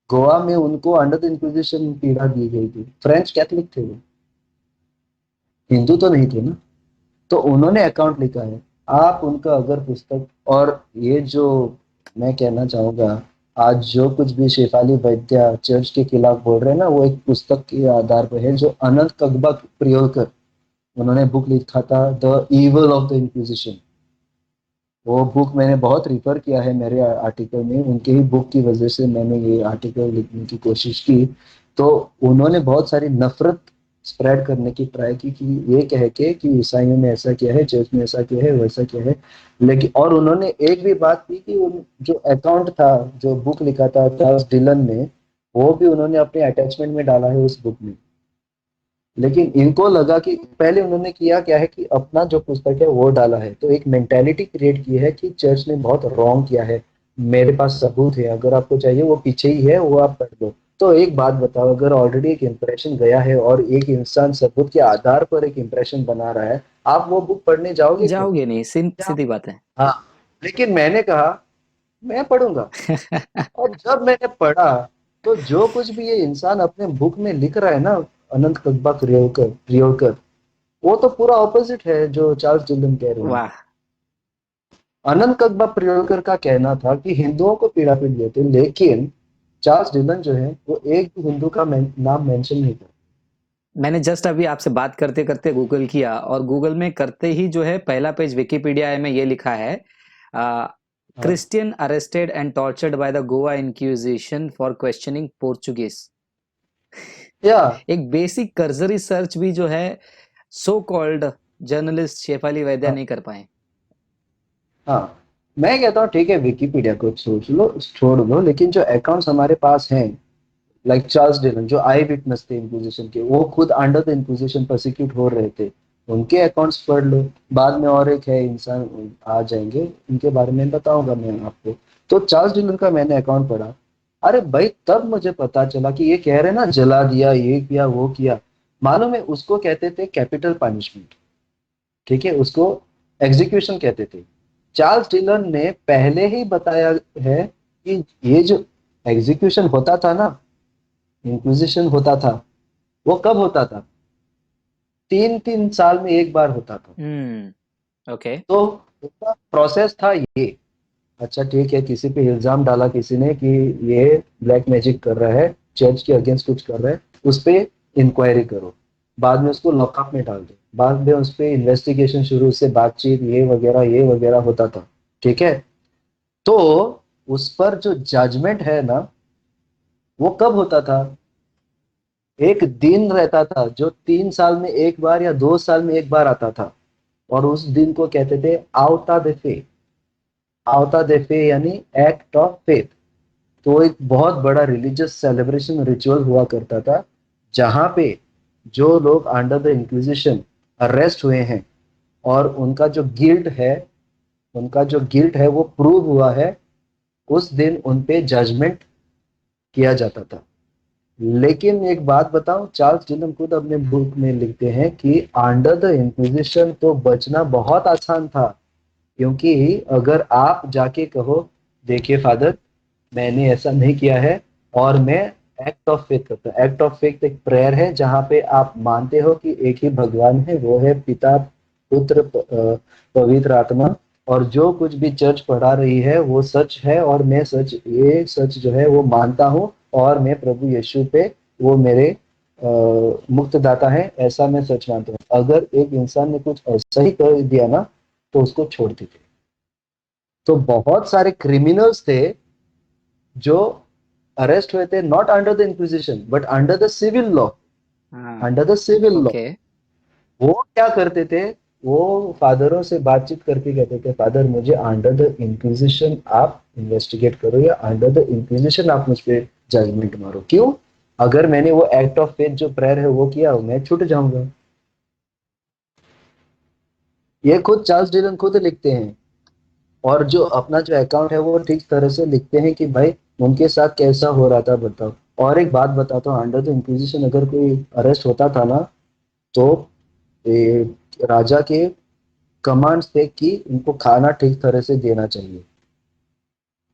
Goa में उनको अंडर द इंक्विजिशन पीड़ा दी गई थी, फ्रेंच कैथोलिक थे वो, हिंदू तो नहीं थे ना। तो उन्होंने अकाउंट लिखा है, आप उनका अगर पुस्तक, और ये जो मैं कहना चाहूंगा, आज जो कुछ भी शेफाली वैद्या चर्च के खिलाफ बोल रहे हैं ना, वो एक पुस्तक के आधार पर है जो अनंत कगबा प्रियोलकर, उन्होंने बुक लिखा था the evil of the inquisition. वो बुक मैंने बहुत रिफर किया है मेरे आर्टिकल में, उनके ही बुक की वजह से मैंने ये आर्टिकल लिखने की कोशिश की। तो उन्होंने बहुत सारी नफरत स्प्रेड करने की ट्राई की कि ये कह के कि ईसाइयों ने ऐसा किया है, चर्च ने ऐसा किया है, वैसा किया है। लेकिन और उन्होंने एक भी बात की कि उन जो अकाउंट था, जो बुक लिखा था चार्ल्स डिलन ने, वो भी उन्होंने अपने अटैचमेंट में डाला है उस बुक में। लेकिन इनको लगा कि पहले उन्होंने किया क्या है कि अपना जो पुस्तक है वो डाला है, तो एक मेंटेलिटी क्रिएट की है कि चर्च ने बहुत रॉन्ग किया है, मेरे पास सबूत है, अगर आपको चाहिए वो पीछे ही है, वो आप पढ़ लो। तो एक बात बताओ, अगर ऑलरेडी एक इंप्रेशन गया है और एक इंसान सबूत के आधार पर एक इंप्रेशन बना रहा है, आप वो बुक पढ़ने जाओगे क्या? जाओगे नहीं, क्या? सीधी बात है। हाँ। लेकिन मैंने कहा मैं पढ़ूंगा, और जब मैंने पढ़ा तो जो कुछ भी ये इंसान अपने बुक में लिख रहा है ना, अनंत कस्बा प्रियोकर प्रियोकर, वो तो पूरा ऑपोजिट है जो चार्ल्स डिलन कह रहे हैं। वाह। अनंत कस्बा प्रियोकर का कहना था कि हिंदुओं को पीड़ा पीड़ देते, लेकिन चार्ल्स डिलन जो है वो एक भी हिंदू का नाम मेंशन नहीं करता। मैंने जस्ट अभी आपसे बात करते करते गूगल किया, और गूगल में करते ही जो है पहला पेज विकिपीडिया में ये लिखा है, हाँ। Christian arrested and tortured by the Goa inquisition for questioning Portuguese. या एक बेसिक कर्सरी सर्च भी जो है सो कॉल्ड जर्नलिस्ट शेफाली वैद्या हाँ, नहीं कर पाए। हाँ। मैं कहता हूँ ठीक है विकिपीडिया को सोच लो, छोड़ दो, लेकिन जो अकाउंट्स हमारे पास हैं, लाइक चार्ल्स डिलन जो आई विटनेस थे इंक्विजिशन के, वो खुद अंडर द इंक्विजिशन प्रोसिक्यूट हो रहे थे, उनके अकाउंट्स पढ़ लो। बाद में और एक है इंसान आ जाएंगे, उनके बारे में बताऊंगा मैं आपको। तो चार्ल्स डिलन का मैंने अकाउंट पढ़ा, अरे भाई तब मुझे पता चला कि ये कह रहे ना जला दिया, ये किया वो किया, मालूम है उसको कहते थे कैपिटल पनिशमेंट, ठीक है, उसको एग्जीक्यूशन कहते थे। चार्ल्स डिलन ने पहले ही बताया है कि ये जो एग्जीक्यूशन होता था ना, इंक्विजिशन होता था, वो कब होता था? 3-3 साल में एक बार होता था। ओके। तो उसका प्रोसेस था ये। अच्छा ठीक है, किसी पे इल्जाम डाला किसी ने कि ये ब्लैक मैजिक कर रहा है, चर्च के अगेंस्ट कुछ कर रहा है, उस पे इंक्वायरी करो, बाद में उसको लॉकअप में डाल दो, बाद में उस पे इन्वेस्टिगेशन शुरू, से बातचीत ये वगैरह होता था, ठीक है। तो उस पर जो जजमेंट है ना, वो कब होता था? एक दिन रहता था जो 3 साल में एक बार या 2 साल में एक बार आता था, और उस दिन को कहते थे आवता दे फे। आवता दे फे यानी एक्ट ऑफ फेथ। तो एक बहुत बड़ा रिलीजियस सेलिब्रेशन रिचुअल हुआ करता था, जहां पे जो लोग अंडर द इंक्विजिशन अरेस्ट हुए हैं और उनका जो गिल्ट है वो प्रूव हुआ है, उस दिन उन पे जजमेंट किया जाता था। लेकिन एक बात बताऊं, चार्ल्स डिलन खुद अपने बुक में लिखते हैं कि अंडर द इंक्विजिशन तो बचना बहुत आसान था, क्योंकि अगर आप जाके कहो, देखिए फादर, मैंने ऐसा नहीं किया है, और मैं एक्ट ऑफ फेथ करता हूँ। एक्ट ऑफ फेथ एक प्रेयर है जहाँ पे आप मानते हो कि एक ही भगवान है, वो है पिता, पुत्र, पवित्र आत्मा, और जो कुछ भी चर्च पढ़ा रही है वो सच है, और मैं ये सच जो है वो मानता हूँ, और मैं प्रभु यीशु पे, वो मेरे मुक्तदाता है, ऐसा मैं सच मानता हूँ। अगर एक इंसान ने कुछ ऐसा ही कर दिया ना, तो उसको छोड़ दीजिए। तो बहुत सारे क्रिमिनल्स थे जो अरेस्ट हुए थे, not under the inquisition but under the civil law. हाँ। Under the civil law okay. वो क्या करते थे, वो फादरों से बातचीत करके कहते थे, फादर मुझे अंडर द इंक्विजिशन आप इन्वेस्टिगेट करो, या अंडर द इंक्विजिशन आप मुझ पे जजमेंट मारो। क्यों? अगर मैंने वो एक्ट ऑफ फेथ जो प्रेयर है वो किया, मैं छूट जाऊंगा। ये खुद चार्ल्स डिलन खुद लिखते हैं, और जो अपना जो अकाउंट है वो ठीक तरह से लिखते हैं कि भाई उनके साथ कैसा हो रहा था, बताओ। और एक बात बताता हूँ, अंडर द इंक्विजिशन अगर कोई अरेस्ट होता था ना, तो ये राजा के कमांड्स थे कि उनको खाना ठीक तरह से देना चाहिए,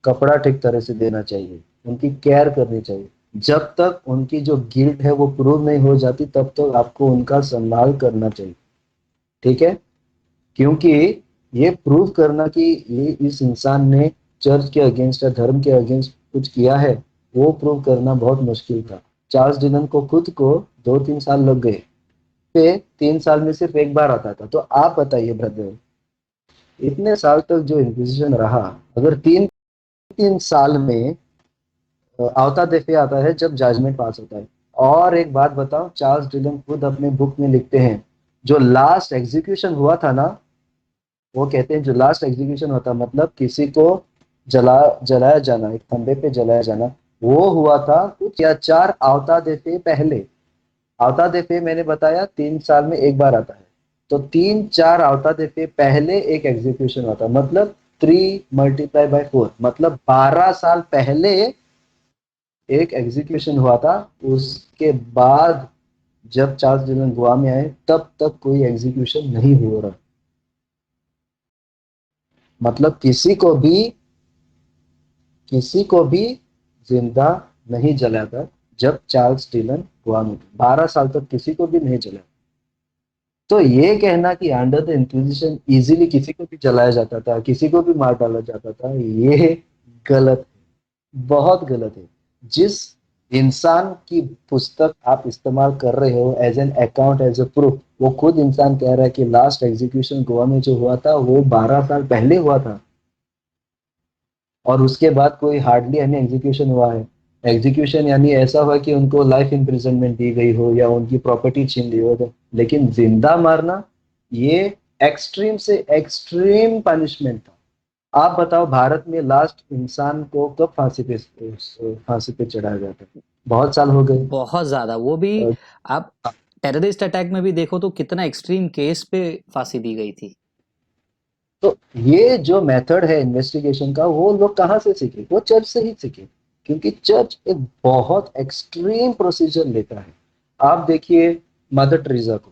कपड़ा ठीक तरह से देना चाहिए, उनकी केयर करनी चाहिए। जब तक उनकी जो गिल्ट है वो प्रूव नहीं हो जाती, तब तक आपको उनका संभाल करना चाहिए। ठीक है? क्योंकि ये प्रूव करना कि ये इस इंसान ने चर्च के अगेंस्ट या धर्म के अगेंस्ट कुछ किया है, वो प्रूव करना बहुत मुश्किल था। चार्ल्स डिलन को खुद को 2-3 साल लग गए, पे 3 साल में सिर्फ एक बार आता था। तो आप बताइए ब्रदर, इतने साल तक जो इंक्विजिशन रहा, अगर 3-3 साल में आवता देफे आता है जब जजमेंट पास होता है। और एक बात बताओ, चार्ल्स डिलन खुद अपने बुक में लिखते हैं, जो लास्ट एग्जीक्यूशन हुआ था ना, वो कहते हैं जो लास्ट एग्जीक्यूशन होता, मतलब किसी को जलाया जाना, एक खंबे पे जलाया जाना, वो हुआ था कुछ या 4 आवता देते पहले। आवता देते मैंने बताया 3 साल में एक बार आता है, तो 3-4 आवता देते पहले एक एग्जीक्यूशन होता, मतलब 3 × 4 मतलब 12 साल पहले एक एग्जीक्यूशन हुआ था। उसके बाद जब चार्ल्स डिलन गोवा में आए, तब तक कोई एग्जीक्यूशन नहीं हो रहा। मतलब किसी को भी जिंदा नहीं जलाया था जब चार्ल्स डिलन गोवा में थे। 12 साल तक किसी को भी नहीं जलाया। तो ये कहना कि अंडर द इंक्विजिशन इजीली किसी को भी जलाया जाता था, किसी को भी मार डाला जाता था, ये गलत है, बहुत गलत है। जिस इंसान की पुस्तक आप इस्तेमाल कर रहे हो as an account, as a proof, वो खुद इंसान कह रहा है कि लास्ट एग्जीक्यूशन गोवा में जो हुआ था वो 12 साल पहले हुआ था, और उसके बाद कोई हार्डली यानी एग्जीक्यूशन हुआ है। एग्जीक्यूशन यानी ऐसा हुआ कि उनको लाइफ इम्प्रिजनमेंट दी गई हो या उनकी प्रॉपर्टी छीन ली हो, तो लेकिन जिंदा मारना, ये एक्सट्रीम से एक्सट्रीम पनिशमेंट था। आप बताओ, भारत में लास्ट इंसान को कब फांसी पे चढ़ाया जाता है? बहुत साल हो गए। बहुत ज्यादा, वो भी अ, आप टेररिस्ट अटैक में भी देखो तो कितना एक्सट्रीम केस पे फांसी दी गई थी। तो ये जो मेथड है इन्वेस्टिगेशन का, वो लोग कहाँ से सीखे? वो चर्च से ही सीखे, क्योंकि चर्च एक बहुत एक्सट्रीम प्रोसीजर लेता है। आप देखिए मदर टेरेसा को,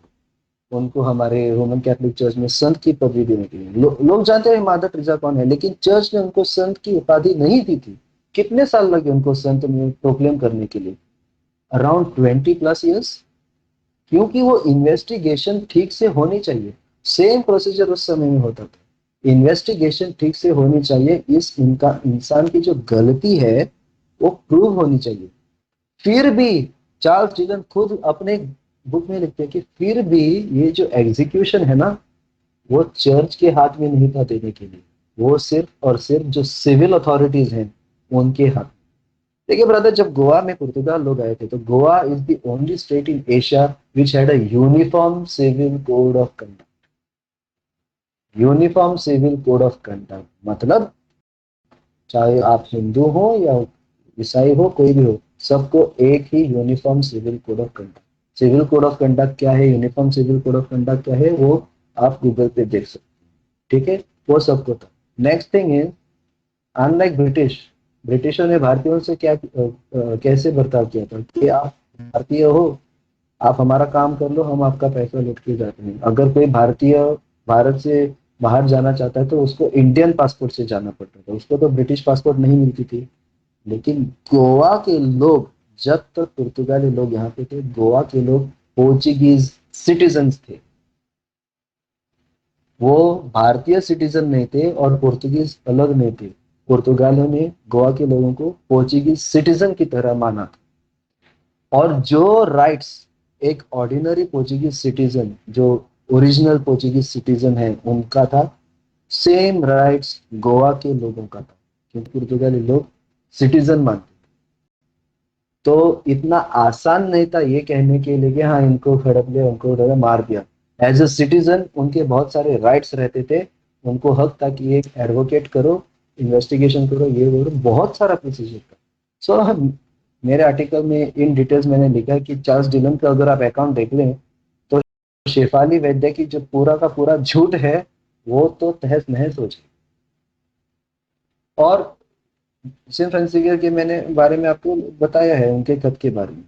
उनको हमारे रोमन कैथोलिक चर्च में संत की पदवी देने के लिए लोग जानते हैं मदर टेरेसा कौन है, लेकिन चर्च ने उनको संत की उपाधि नहीं दी थी। कितने साल लगे उनको संत में प्रोक्लेम करने के लिए? Around 20+ years. क्योंकि वो इन्वेस्टिगेशन ठीक से होनी चाहिए। सेम प्रोसीजर उस समय में होता था, इन्वेस्टिगेशन ठीक से होनी चाहिए, इस इनका इंसान की जो गलती है वो प्रूव होनी चाहिए। फिर भी चार्ल्स डिलन खुद अपने बुक में लिखते हैं कि फिर भी ये जो एग्जीक्यूशन है ना, वो चर्च के हाथ में नहीं था देने के लिए, वो सिर्फ और सिर्फ जो सिविल अथॉरिटीज हैं उनके हाथ। देखिए ब्रदर, जब गोवा में पुर्तगाल लोग आए थे, तो Goa is the only state in Asia which had a uniform civil code of conduct. Uniform civil code of conduct मतलब चाहे आप हिंदू हो या ईसाई हो, कोई भी हो, सबको एक ही uniform civil code of conduct. Civil code of conduct क्या है, uniform civil code of conduct क्या है, वो आप गूगल पे देख सकते हैं। ठीक है, वो सबको था। Next thing is, unlike British, ब्रिटिशों ने भारतीयों से क्या कैसे बर्ताव किया था कि आप भारतीय हो, आप हमारा काम कर लो, हम आपका पैसा लूट के जाते हैं। अगर कोई भारतीय भारत से बाहर जाना चाहता है तो उसको इंडियन पासपोर्ट से जाना पड़ता था, उसको तो ब्रिटिश पासपोर्ट नहीं मिलती थी। लेकिन गोवा के लोग, जब तक पुर्तगाली लोग यहाँ पे थे, गोवा के लोग पोर्चुगीज सिटीजन्स थे। वो भारतीय सिटीजन नहीं थे और पोर्तुगीज अलग नहीं थे। पुर्तगालियों ने गोवा के लोगों को पोर्चुगीज सिटीजन की तरह माना था। और जो राइट्स एक ऑर्डिनरी पोर्चुगीज सिटीजन, जो ओरिजिनल पोर्चुगीज सिटीजन है, उनका था, सेम राइट्स गोवा के लोगों का था, क्योंकि पुर्तगाली लोग सिटीजन मानते। तो इतना आसान नहीं था ये कहने के लिए कि हाँ इनको हड़प लिया, उनको मार दिया। एज अ सिटीजन उनके बहुत सारे राइट्स रहते थे, उनको हक था कि एक एडवोकेट करो, इन्वेस्टिगेशन करो, ये करो, बहुत सारा प्रोसीजर था। सो मेरे आर्टिकल में इन डिटेल्स मैंने लिखा है कि चार्ल्स डिलन का अगर आप अकाउंट देख लें तो शेफाली वैद्य की जो पूरा का पूरा झूठ है वो तो तहस नहस हो जाए। और सेंट फ्रांसिस के मैंने बारे में आपको बताया है, उनके खत के बारे में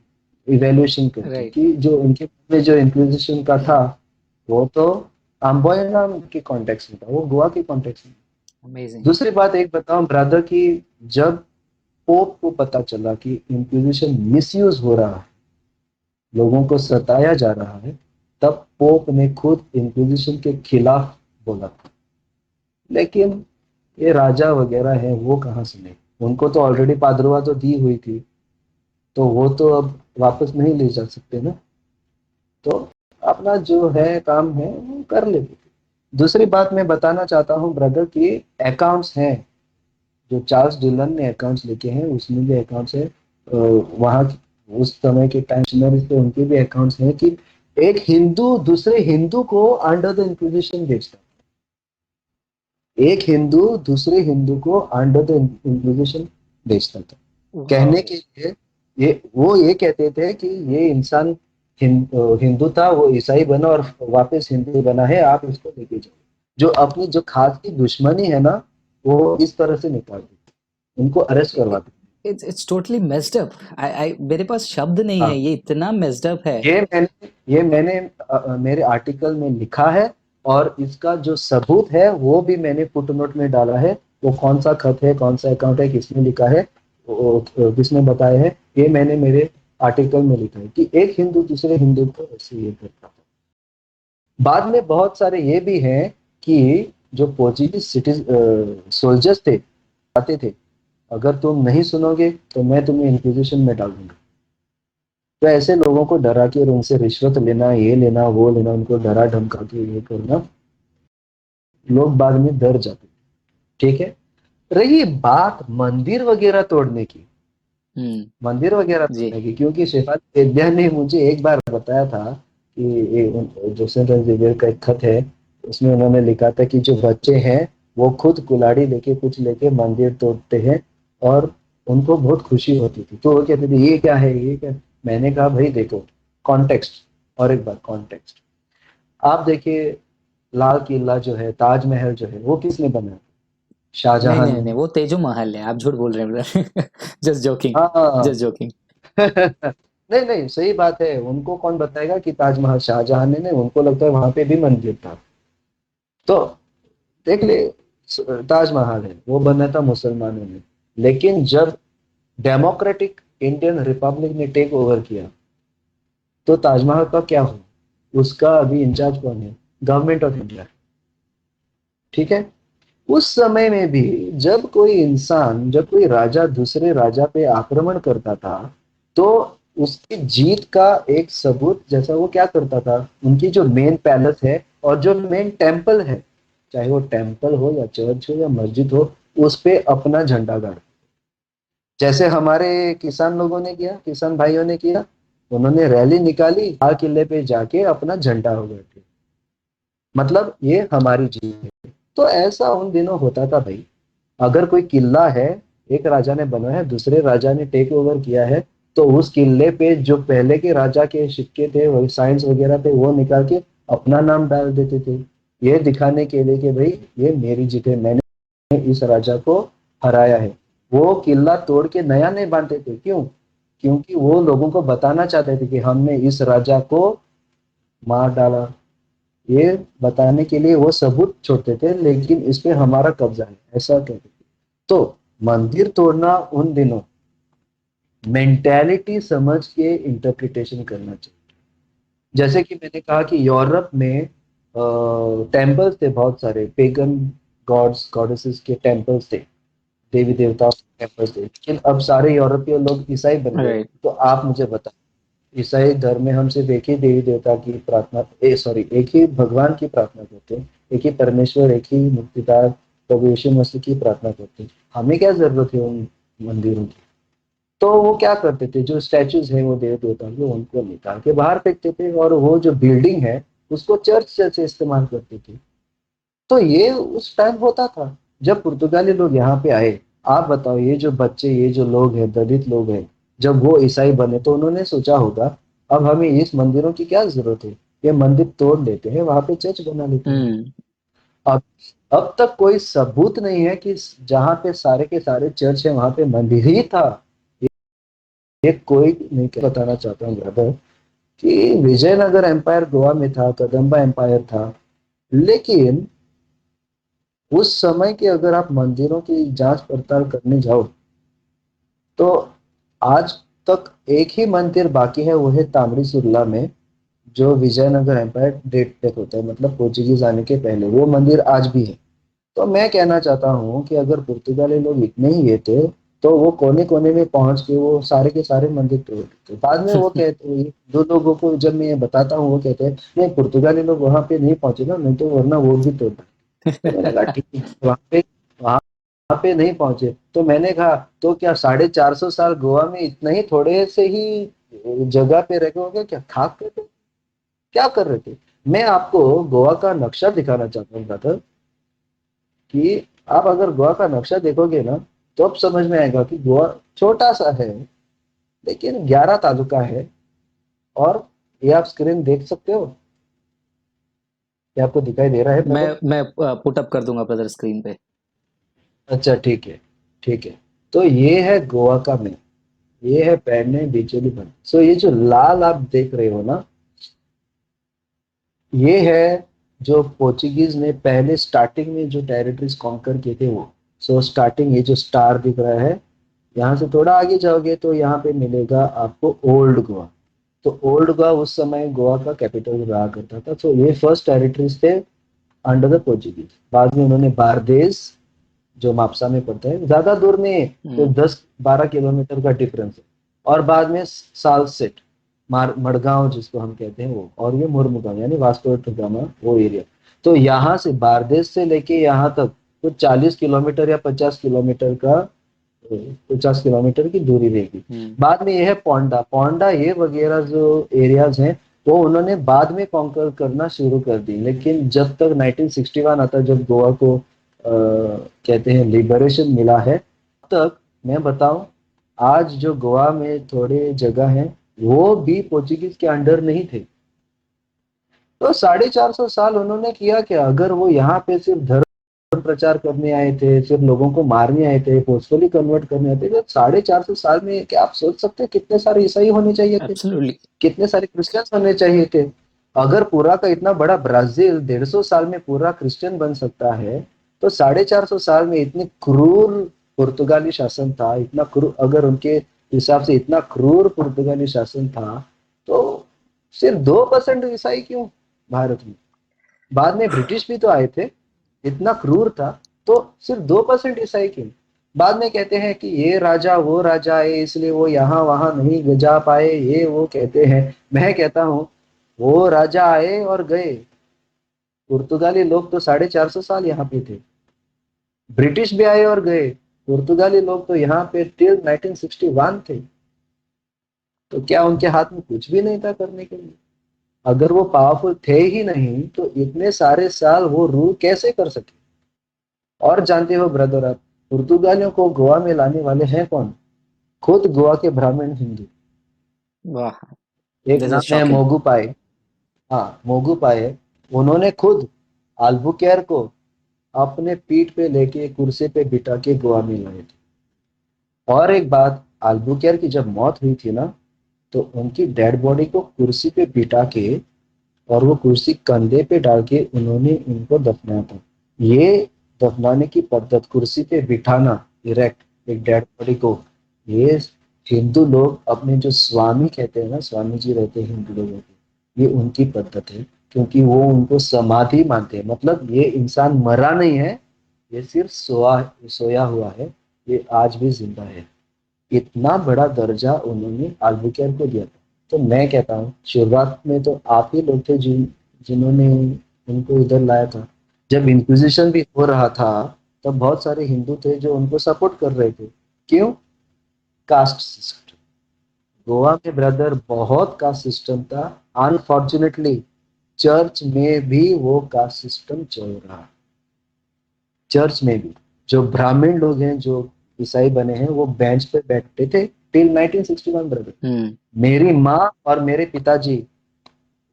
इवेल्युएशन करके, राइट। कि जो उनके में जो इंक्विजिशन का था वो तो अम्बोयना के कॉन्टेक्स्ट में था, वो गोवा के कॉन्टेक्स्ट में। अमेजिंग। दूसरी बात एक बताऊं ब्रदर, कि जब पोप को पता चला कि इंक्विजिशन मिसयूज हो रहा है, लोगों को सताया जा रहा है, तब पोप ने खुद इंक्विजिशन के खिलाफ बोला था। लेकिन ये राजा वगैरह हैं, वो कहाँ सुने, उनको तो ऑलरेडी पादरवा तो दी हुई थी, तो वो तो अब वापस नहीं ले जा सकते ना। तो अपना जो है काम है वो कर लेते थे। दूसरी बात मैं बताना चाहता हूँ ब्रदर कि अकाउंट्स हैं, जो चार्ल्स डिलन ने अकाउंट्स लिखे हैं उसमें भी अकाउंट्स है, वहाँ उस समय के टाइम पे उनके भी अकाउंट्स हैं कि एक हिंदू दूसरे हिंदू को अंडर द इंक्विजिशन बेचता, एक हिंदू दूसरे हिंदू को अंडर द इंक्विजिशन बेचता था। कहने वाओ। के लिए ये कहते थे कि ये इंसान हिंदू था, वो ईसाई बना और वापस हिंदू बना है, आप इसको लेके जाओ। जो अपनी जो खास की दुश्मनी है ना, वो इस तरह से निकालते थे, उनको अरेस्ट करवाते थे। It's totally messed up. I मेरे पास शब्द नहीं है, हाँ, ये इतना मेस्ड अप है। ये मैंने मेरे आर्टिकल में लिखा है, और इसका जो सबूत है वो भी मैंने फुटनोट में डाला है। वो कौन सा खत है, कौन सा अकाउंट है, किसने लिखा है, किसने बताया है, ये मैंने मेरे आर्टिकल में लिखा है कि एक हिंदू दूसरे हिंदू को ऐसे ये करता था। बाद में बहुत सारे ये भी हैं कि जो पोर्चुगीज सिटीज सोल्जर्स थे, आते थे, अगर तुम नहीं सुनोगे तो मैं तुम्हें इंक्विजिशन में डाल दूंगा। तो ऐसे लोगों को डरा के और उनसे रिश्वत लेना, ये लेना वो लेना, उनको डरा धमका के ये करना, लोग बाद में डर जाते। ठीक है, रही बात मंदिर वगैरह तोड़ने की, मंदिर वगैरह जी। तोड़ने की, क्योंकि शेफाली विद्या ने मुझे एक बार बताया था कि जो सेंट जेवियर का एक खत है, उसमें उन्होंने लिखा था कि जो बच्चे हैं वो खुद कुल्हाड़ी लेके कुछ लेके मंदिर तोड़ते हैं और उनको बहुत खुशी होती थी। तो वो कहते थे ये क्या है, ये क्या। मैंने कहा भाई देखो कॉन्टेक्स्ट, और एक बार कॉन्टेक्स्ट आप देखिए, लाल किला जो है, ताजमहल जो है, वो किसने बनाया? नहीं शाहजहां नहीं ने। नहीं, वो तेजो महल है, आप झूठ बोल रहे हैं ब्रदर। Just joking. हाँ। Just joking. नहीं नहीं, सही बात है, उनको कौन बताएगा कि ताजमहल शाहजहां ने नहीं, उनको लगता है वहां पे भी मंदिर था। तो देख ले, ताजमहल है वो बना था मुसलमानों ने, लेकिन जब डेमोक्रेटिक इंडियन रिपब्लिक ने टेक ओवर किया तो ताजमहल का क्या हुआ, उसका अभी इंचार्ज कौन है? Government of India. ठीक है, उस समय में भी जब कोई इंसान, जब कोई राजा दूसरे राजा पे आक्रमण करता था, तो उसकी जीत का एक सबूत जैसा वो क्या करता था, उनकी जो मेन पैलेस है और जो मेन टेम्पल है, चाहे वो टेम्पल हो या चर्च हो या मस्जिद हो, उस पे अपना झंडा गाड़, जैसे हमारे किसान लोगों ने किया, किसान भाइयों ने किया, उन्होंने रैली निकाली, लाल किले पे जाके अपना झंडा हो गए। मतलब ये हमारी जीत है। तो ऐसा उन दिनों होता था भाई, अगर कोई किला है, एक राजा ने बनाया है, दूसरे राजा ने टेक ओवर किया है, तो उस किले पे जो पहले के राजा के सिक्के थे, वही साइंस वगैरह थे, वो निकाल के अपना नाम डाल देते थे, ये दिखाने के लिए कि भाई ये मेरी जीत है, मैंने इस राजा को हराया है। वो किला तोड़ के नया नहीं बांधते थे, क्यों? क्योंकि वो लोगों को बताना चाहते थे कि हमने इस राजा को मार डाला। ये बताने के लिए वो सबूत छोड़ते थे, लेकिन इस पे हमारा कब्जा है, ऐसा कहते थे। तो मंदिर तोड़ना उन दिनों मेंटेलिटी समझ के इंटरप्रिटेशन करना चाहिए। जैसे कि मैंने कहा कि यूरोप में टेम्पल्स थे, बहुत सारे पेगन गॉड्स गॉडेसेस के टेम्पल्स थे, देवी देवताओं के टेम्पल्स थे, लेकिन अब सारे यूरोपीय लोग ईसाई बन गए। राइट। तो आप मुझे बताओ, ईसाई धर्म में हम सिर्फ एक ही देवी देवता की प्रार्थना, एक ही भगवान की प्रार्थना करते हैं, एक ही परमेश्वर, एक ही मुक्तिदार प्रभु यीशु मसीह की प्रार्थना करते हैं। हमें क्या जरूरत है उन मंदिरों की? तो वो क्या करते थे, जो स्टैचूज है वो देव देवता के, उनको निकाल के बाहर फेंकते थे, और वो जो बिल्डिंग है उसको चर्च जैसे इस्तेमाल करते थे। तो ये उस टाइम होता था जब पुर्तगाली लोग यहाँ पे आए। आप बताओ, ये जो बच्चे, ये जो लोग हैं, दलित लोग हैं, जब वो ईसाई बने तो उन्होंने सोचा होगा अब हमें इस मंदिरों की क्या जरूरत है, ये मंदिर तोड़ लेते हैं, वहां पे चर्च बना लेते हैं। हम्म। अब अब तक कोई सबूत नहीं है कि जहाँ पे सारे के सारे चर्च है वहां पे मंदिर ही था। ये कोई नहीं बताना चाहता हूँ ब्रदर कि विजयनगर एम्पायर गोवा में था, कदम्बा एम्पायर था, लेकिन उस समय के अगर आप मंदिरों की जांच पड़ताल करने जाओ तो आज तक एक ही मंदिर बाकी है, वो है तामड़ी सुरला में, जो विजयनगर एम्पायर डेट तक होता है, मतलब पोर्चुगीज आने के पहले वो मंदिर आज भी है। तो मैं कहना चाहता हूँ कि अगर पुर्तगाली लोग इतने ही ये थे तो वो कोने कोने में पहुंच के वो सारे के सारे मंदिर तोड़ देते। बाद में वो कहते हैं, दो लोगों को जब मैं ये बताता हूँ वो कहते हैं नहीं, पुर्तगाली लोग वहां पे नहीं पहुंचे ना, नहीं तो वरना वो भी तोड़ देते। तो मैंने कहा ठीक है, वहां पे नहीं पहुंचे तो मैंने कहा तो क्या 450 साल गोवा में इतना ही थोड़े से ही जगह पे रह गए होंगे क्या? खाक पे थे? क्या कर रहे थे? मैं आपको गोवा का नक्शा दिखाना चाहता हूँ ब्रदर, कि आप अगर गोवा का नक्शा देखोगे ना तो अब समझ में आएगा कि गोवा छोटा सा है, लेकिन 11 तालुका है। और ये आप स्क्रीन देख सकते हो, ये आपको दिखाई दे रहा है ब्रदर? मैं पुट अप कर दूंगा ब्रदर स्क्रीन पे। अच्छा ठीक है, ठीक है। तो ये है गोवा का मैप, ये है पैडने बिचोली बन। सो ये जो लाल आप देख रहे हो ना, ये है जो पोर्चुगीज ने पहले स्टार्टिंग में जो टेरिटरीज कॉन्कर किए थे वो। सो स्टार्टिंग, ये जो स्टार दिख रहा है, यहाँ से थोड़ा आगे जाओगे तो यहाँ पे मिलेगा आपको ओल्ड गोवा। तो ओल्ड गोवा उस समय गोवा का कैपिटल रहा करता था। तो ये फर्स्ट टेरिटरीज थे अंडर द पोर्चुगीज। बाद में उन्होंने बारदेस, जो मापसा में पड़ता है, ज्यादा दूर नहीं है, तो 10-12 किलोमीटर का डिफरेंस है। और बाद में सालसेट, मड़गांव जिसको हम कहते हैं वो, और ये मुरमुगांव यानी वास्को ड गामा, वो एरिया। तो यहाँ से बारदेस से लेके यहाँ तक तो 40 किलोमीटर या 50 किलोमीटर का, 50 किलोमीटर की दूरी रहेगी। बाद में ये है पोंडा, पोंडा ये वगैरह जो एरियाज हैं वो उन्होंने बाद में कॉन्कर करना शुरू कर दी। लेकिन जब तक 1961 आता, जब गोवा को कहते हैं लिबरेशन मिला है, तब तक मैं बताऊं, आज जो गोवा में थोड़े जगह हैं वो भी पोर्चुगीज के अंडर नहीं थे। तो 450 साल उन्होंने किया क्या? अगर वो यहाँ पे सिर्फ धर्म प्रचार करने आए थे, सिर्फ लोगों को मारने आए थे, फोर्सफुली कन्वर्ट करने आए थे, तो 450 साल में क्या आप सोच सकते हैं कितने सारे ईसाई होने चाहिए थे, एब्सोल्युटली। कितने सारे क्रिश्चियंस होने चाहिए थे? अगर पूरा का इतना बड़ा ब्राजील 150 साल में पूरा क्रिश्चियन बन सकता है, तो 450 साल में इतनी क्रूर पुर्तगाली शासन था, इतना क्रूर, अगर उनके हिसाब से इतना क्रूर पुर्तगाली शासन था, तो सिर्फ 2% ईसाई क्यों भारत में? बाद में ब्रिटिश भी तो आए थे, इतना क्रूर था, तो सिर्फ 2% ईसाई क्यों? बाद में कहते हैं कि ये राजा वो राजा है इसलिए वो यहाँ वहां नहीं जा पाए, ये वो कहते हैं। मैं कहता हूँ वो राजा आए और गए, पुर्तगाली लोग तो 450 साल यहाँ पे थे। ब्रिटिश भी आए और गए, पुर्तगाली लोग तो यहाँ पे टिल 1961 थे। तो क्या उनके हाथ में कुछ भी नहीं था करने के लिए? अगर वो पावरफुल थे ही नहीं तो इतने सारे साल वो रूल कैसे कर सके? और जानते हो ब्रदर आप, पुर्तगालियों को गोवा में लाने वाले हैं कौन? खुद गोवा के ब्राह्मण हिंदू। वाह, एक दिस इज नाम है शॉकिंग। मोगू पाए। हाँ, मोगू पाए। उन्होंने खुद अल्बुकेर को अपने पीठ पे लेके कुर्सी पे बिठा के गोवा में लाए थे। और एक बात, अल्बुकेर की जब मौत हुई थी ना, तो उनकी डेड बॉडी को कुर्सी पे बिठा के और वो कुर्सी कंधे पे डाल के उन्होंने उनको दफनाया था। ये दफनाने की पद्धत, कुर्सी पे बिठाना इरेक्ट एक डेड बॉडी को, ये हिंदू लोग अपने जो स्वामी कहते हैं ना, स्वामी जी रहते हैं हिंदू लोगों के, ये उनकी पद्धत है। क्योंकि वो उनको समाधि मानते हैं, मतलब ये इंसान मरा नहीं है, ये सिर्फ सोया हुआ है, ये आज भी जिंदा है। इतना बड़ा दर्जा उन्होंने अल्बुकेर को दिया था। तो मैं कहता हूँ शुरुआत में तो आप ही लोग थे जिन्होंने उनको इधर लाया था। जब इंक्विजिशन भी हो रहा था, तब बहुत सारे हिंदू थे जो उनको सपोर्ट कर रहे थे। क्यों? Caste system. गोवा में ब्रदर बहुत कास्ट सिस्टम था। अनफॉर्चुनेटली चर्च में भी वो कास्ट सिस्टम चल रहा है। चर्च में भी जो ब्राह्मण लोग हैं, जो ईसाई बने हैं, वो बेंच पे बैठते थे टिल 1961 ब्रदर। हम्म। मेरी माँ और मेरे पिताजी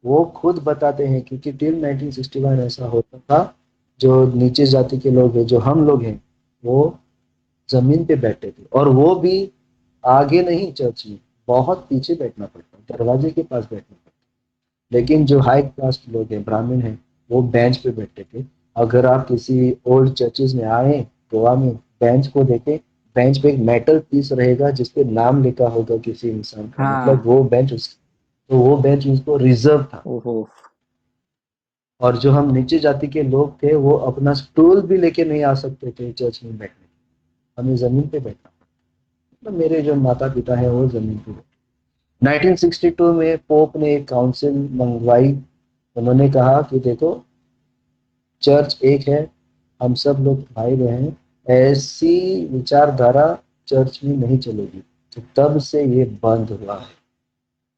वो खुद बताते हैं, क्योंकि टिल 1961 ऐसा होता था। जो नीचे जाति के लोग हैं, जो हम लोग हैं, वो जमीन पे बैठते थे, और वो भी आगे नहीं, चर्च में बहुत पीछे बैठना पड़ता, दरवाजे के पास बैठना पड़ता। लेकिन जो हाई कास्ट लोग हैं, ब्राह्मण हैं, वो बेंच पे बैठते थे। अगर आप किसी ओल्ड चर्चेज में आए गोवा में, बेंच को देखें, बेंच पे एक मेटल पीस रहेगा जिसपे नाम लिखा होगा किसी इंसान का, मतलब हाँ। वो बेंच उस, तो वो बेंच उसको रिजर्व था। ओहो। और जो हम नीचे जाति के लोग थे, वो अपना स्टूल भी लेके नहीं आ सकते थे चर्च में बैठने, हमें जमीन पे बैठना। तो मेरे जो माता पिता है वो जमीन पे बैठे। 1962 में पोप ने एक काउंसिल मंगवाई। उन्होंने कहा कि देखो, चर्च एक है, हम सब लोग भाई बहन, ऐसी विचारधारा चर्च में नहीं चलेगी। तो तब से ये बंद हुआ है।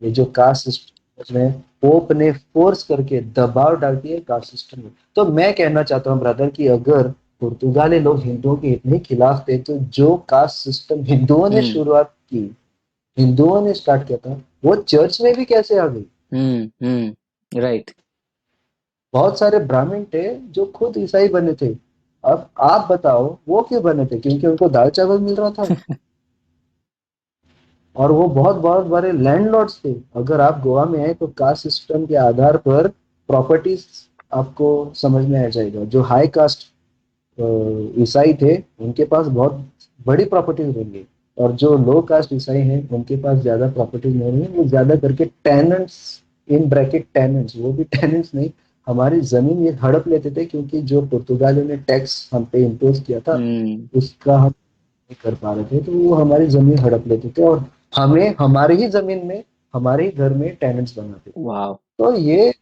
ये जो कास्ट सिस्टम में पोप ने फोर्स करके दबाव डाल दिया कास्ट सिस्टम में। तो मैं कहना चाहता हूँ ब्रदर कि अगर पुर्तगाली लोग हिंदुओं के इतने खिलाफ थे, तो जो कास्ट सिस्टम हिंदुओं ने हम्म। शुरुआत की, हिंदुओं ने स्टार्ट किया था, वो चर्च में भी कैसे आ गई? राइट। बहुत सारे ब्राह्मण थे जो खुद ईसाई बने थे। अब आप बताओ वो क्यों बने थे? क्योंकि उनको दाल चावल मिल रहा था, और वो बहुत बहुत बड़े लैंडलॉर्ड्स थे। अगर आप गोवा में आए तो कास्ट सिस्टम के आधार पर प्रॉपर्टीज आपको समझ में आ जाएगा। जो हाई कास्ट ईसाई थे, उनके पास बहुत बड़ी प्रॉपर्टीज होंगी, और जो लो कास्ट ईसाई हैं उनके पास ज्यादा प्रॉपर्टीज नहीं होंगी। वो ज्यादा करके टेनेंट्स, इन ब्रैकेट टेनेंट्स, वो भी टेनेंट्स नहीं, हमारी जमीन ये हड़प लेते थे, क्योंकि जो पुर्तगालियों ने टैक्स हम पे इम्पोज किया था, हम्म। उसका हम नहीं कर पा रहे थे, तो वो हमारी जमीन हड़प लेते थे, और हमें हमारे ही जमीन में, हमारे ही घर में टेनेंट्स बनाते थे। वाह। तो ये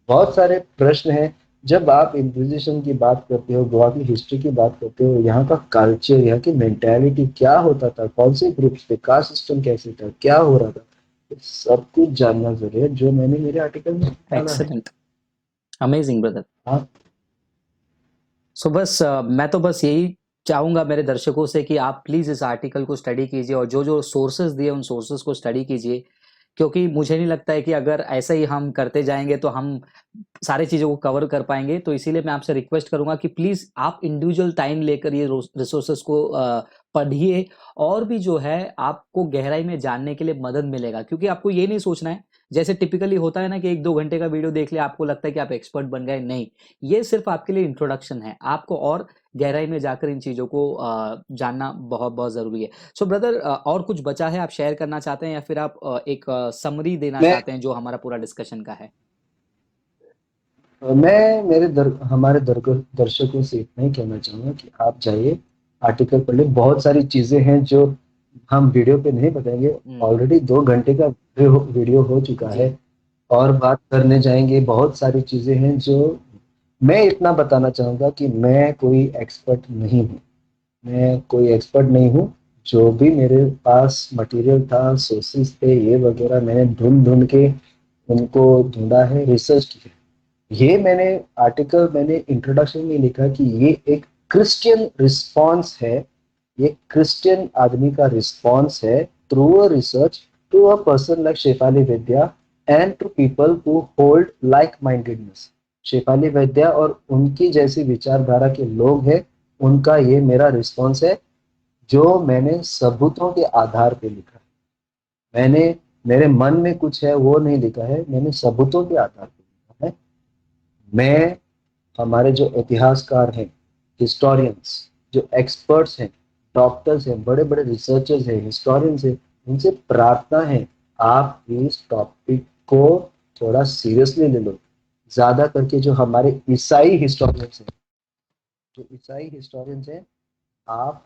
बहुत सारे प्रश्न हैं। जब आप इंक्विजिशन की बात करते हो, गोवा की हिस्ट्री की बात करते हो, यहाँ का कल्चर, यहाँ की मेंटेलिटी क्या होता था, कौन से ग्रुप्स थे, कास्ट सिस्टम कैसे था, क्या हो रहा था, ये सब कुछ जानना जरूरी है, जो मैंने मेरे आर्टिकल में डाला है। एक्सेलेंट। Amazing brother. हाँ, सो बस मैं तो बस यही चाहूंगा मेरे दर्शकों से कि आप प्लीज इस आर्टिकल को स्टडी कीजिए और जो जो सोर्सेज दिए उन सोर्सेज को स्टडी कीजिए, क्योंकि मुझे नहीं लगता है कि अगर ऐसा ही हम करते जाएंगे तो हम सारी चीज़ों को कवर कर पाएंगे। तो इसीलिए मैं आपसे रिक्वेस्ट करूंगा कि प्लीज़ आप इंडिविजुअल टाइम लेकर ये रिसोर्सेज को पढ़िए, और भी जो है आपको गहराई में जानने के लिए मदद मिलेगा। क्योंकि आपको ये नहीं सोचना है जैसे टिपिकली होता है ना कि 1-2 घंटे का वीडियो देख लिया आपको लगता है कि आप एक्सपर्ट बन गए। नहीं, ये सिर्फ आपके लिए इंट्रोडक्शन है। आपको और गहराई में जाकर इन चीज़ों को जानना बहुत बहुत ज़रूरी है। सो ब्रदर, और कुछ बचा है आप शेयर करना चाहते हैं, या फिर आप एक समरी देना मैं चाहते हैं जो हमारा पूरा डिस्कशन का है? मैं मेरे हमारे दर्शकों से इतना ही कहना चाहूंगा कि आप जाइए, आर्टिकल पढ़ ले। बहुत सारी चीजें हैं जो हम वीडियो पे नहीं बताएंगे। हम्म। ऑलरेडी 2 घंटे का वीडियो हो चुका जी। है, और बात करने जाएंगे। बहुत सारी चीजें हैं जो मैं इतना बताना चाहूंगा कि मैं कोई एक्सपर्ट नहीं हूँ। मैं कोई एक्सपर्ट नहीं हूँ। जो भी मेरे पास मटेरियल था, सोर्सेज थे, ये वगैरह मैंने ढूंढ ढूंढ के उनको ढूंढा है, रिसर्च की है। ये मैंने आर्टिकल, मैंने इंट्रोडक्शन में लिखा कि ये एक क्रिश्चियन रिस्पॉन्स है, ये क्रिश्चियन आदमी का रिस्पॉन्स है through a research to a person like Shefali Vidya and to people who hold like-mindedness. Shefali Vaidya और उनकी जैसी विचारधारा के लोग हैं, उनका ये मेरा रिस्पॉन्स है जो मैंने सबूतों के आधार पे लिखा है। मैंने मेरे मन में कुछ है वो नहीं लिखा है, मैंने सबूतों के आधार पे लिखा है। मैं हमारे जो इतिहासकार हैं, हिस्टोरियंस, जो एक्सपर्ट्स हैं, डॉक्टर्स हैं, बड़े बड़े रिसर्चर्स हैं, हिस्टोरियंस हैं, उनसे प्रार्थना है आप इस टॉपिक को थोड़ा सीरियसली ले लो। ज्यादा करके जो हमारे ईसाई हिस्टोरियंस हैं, आप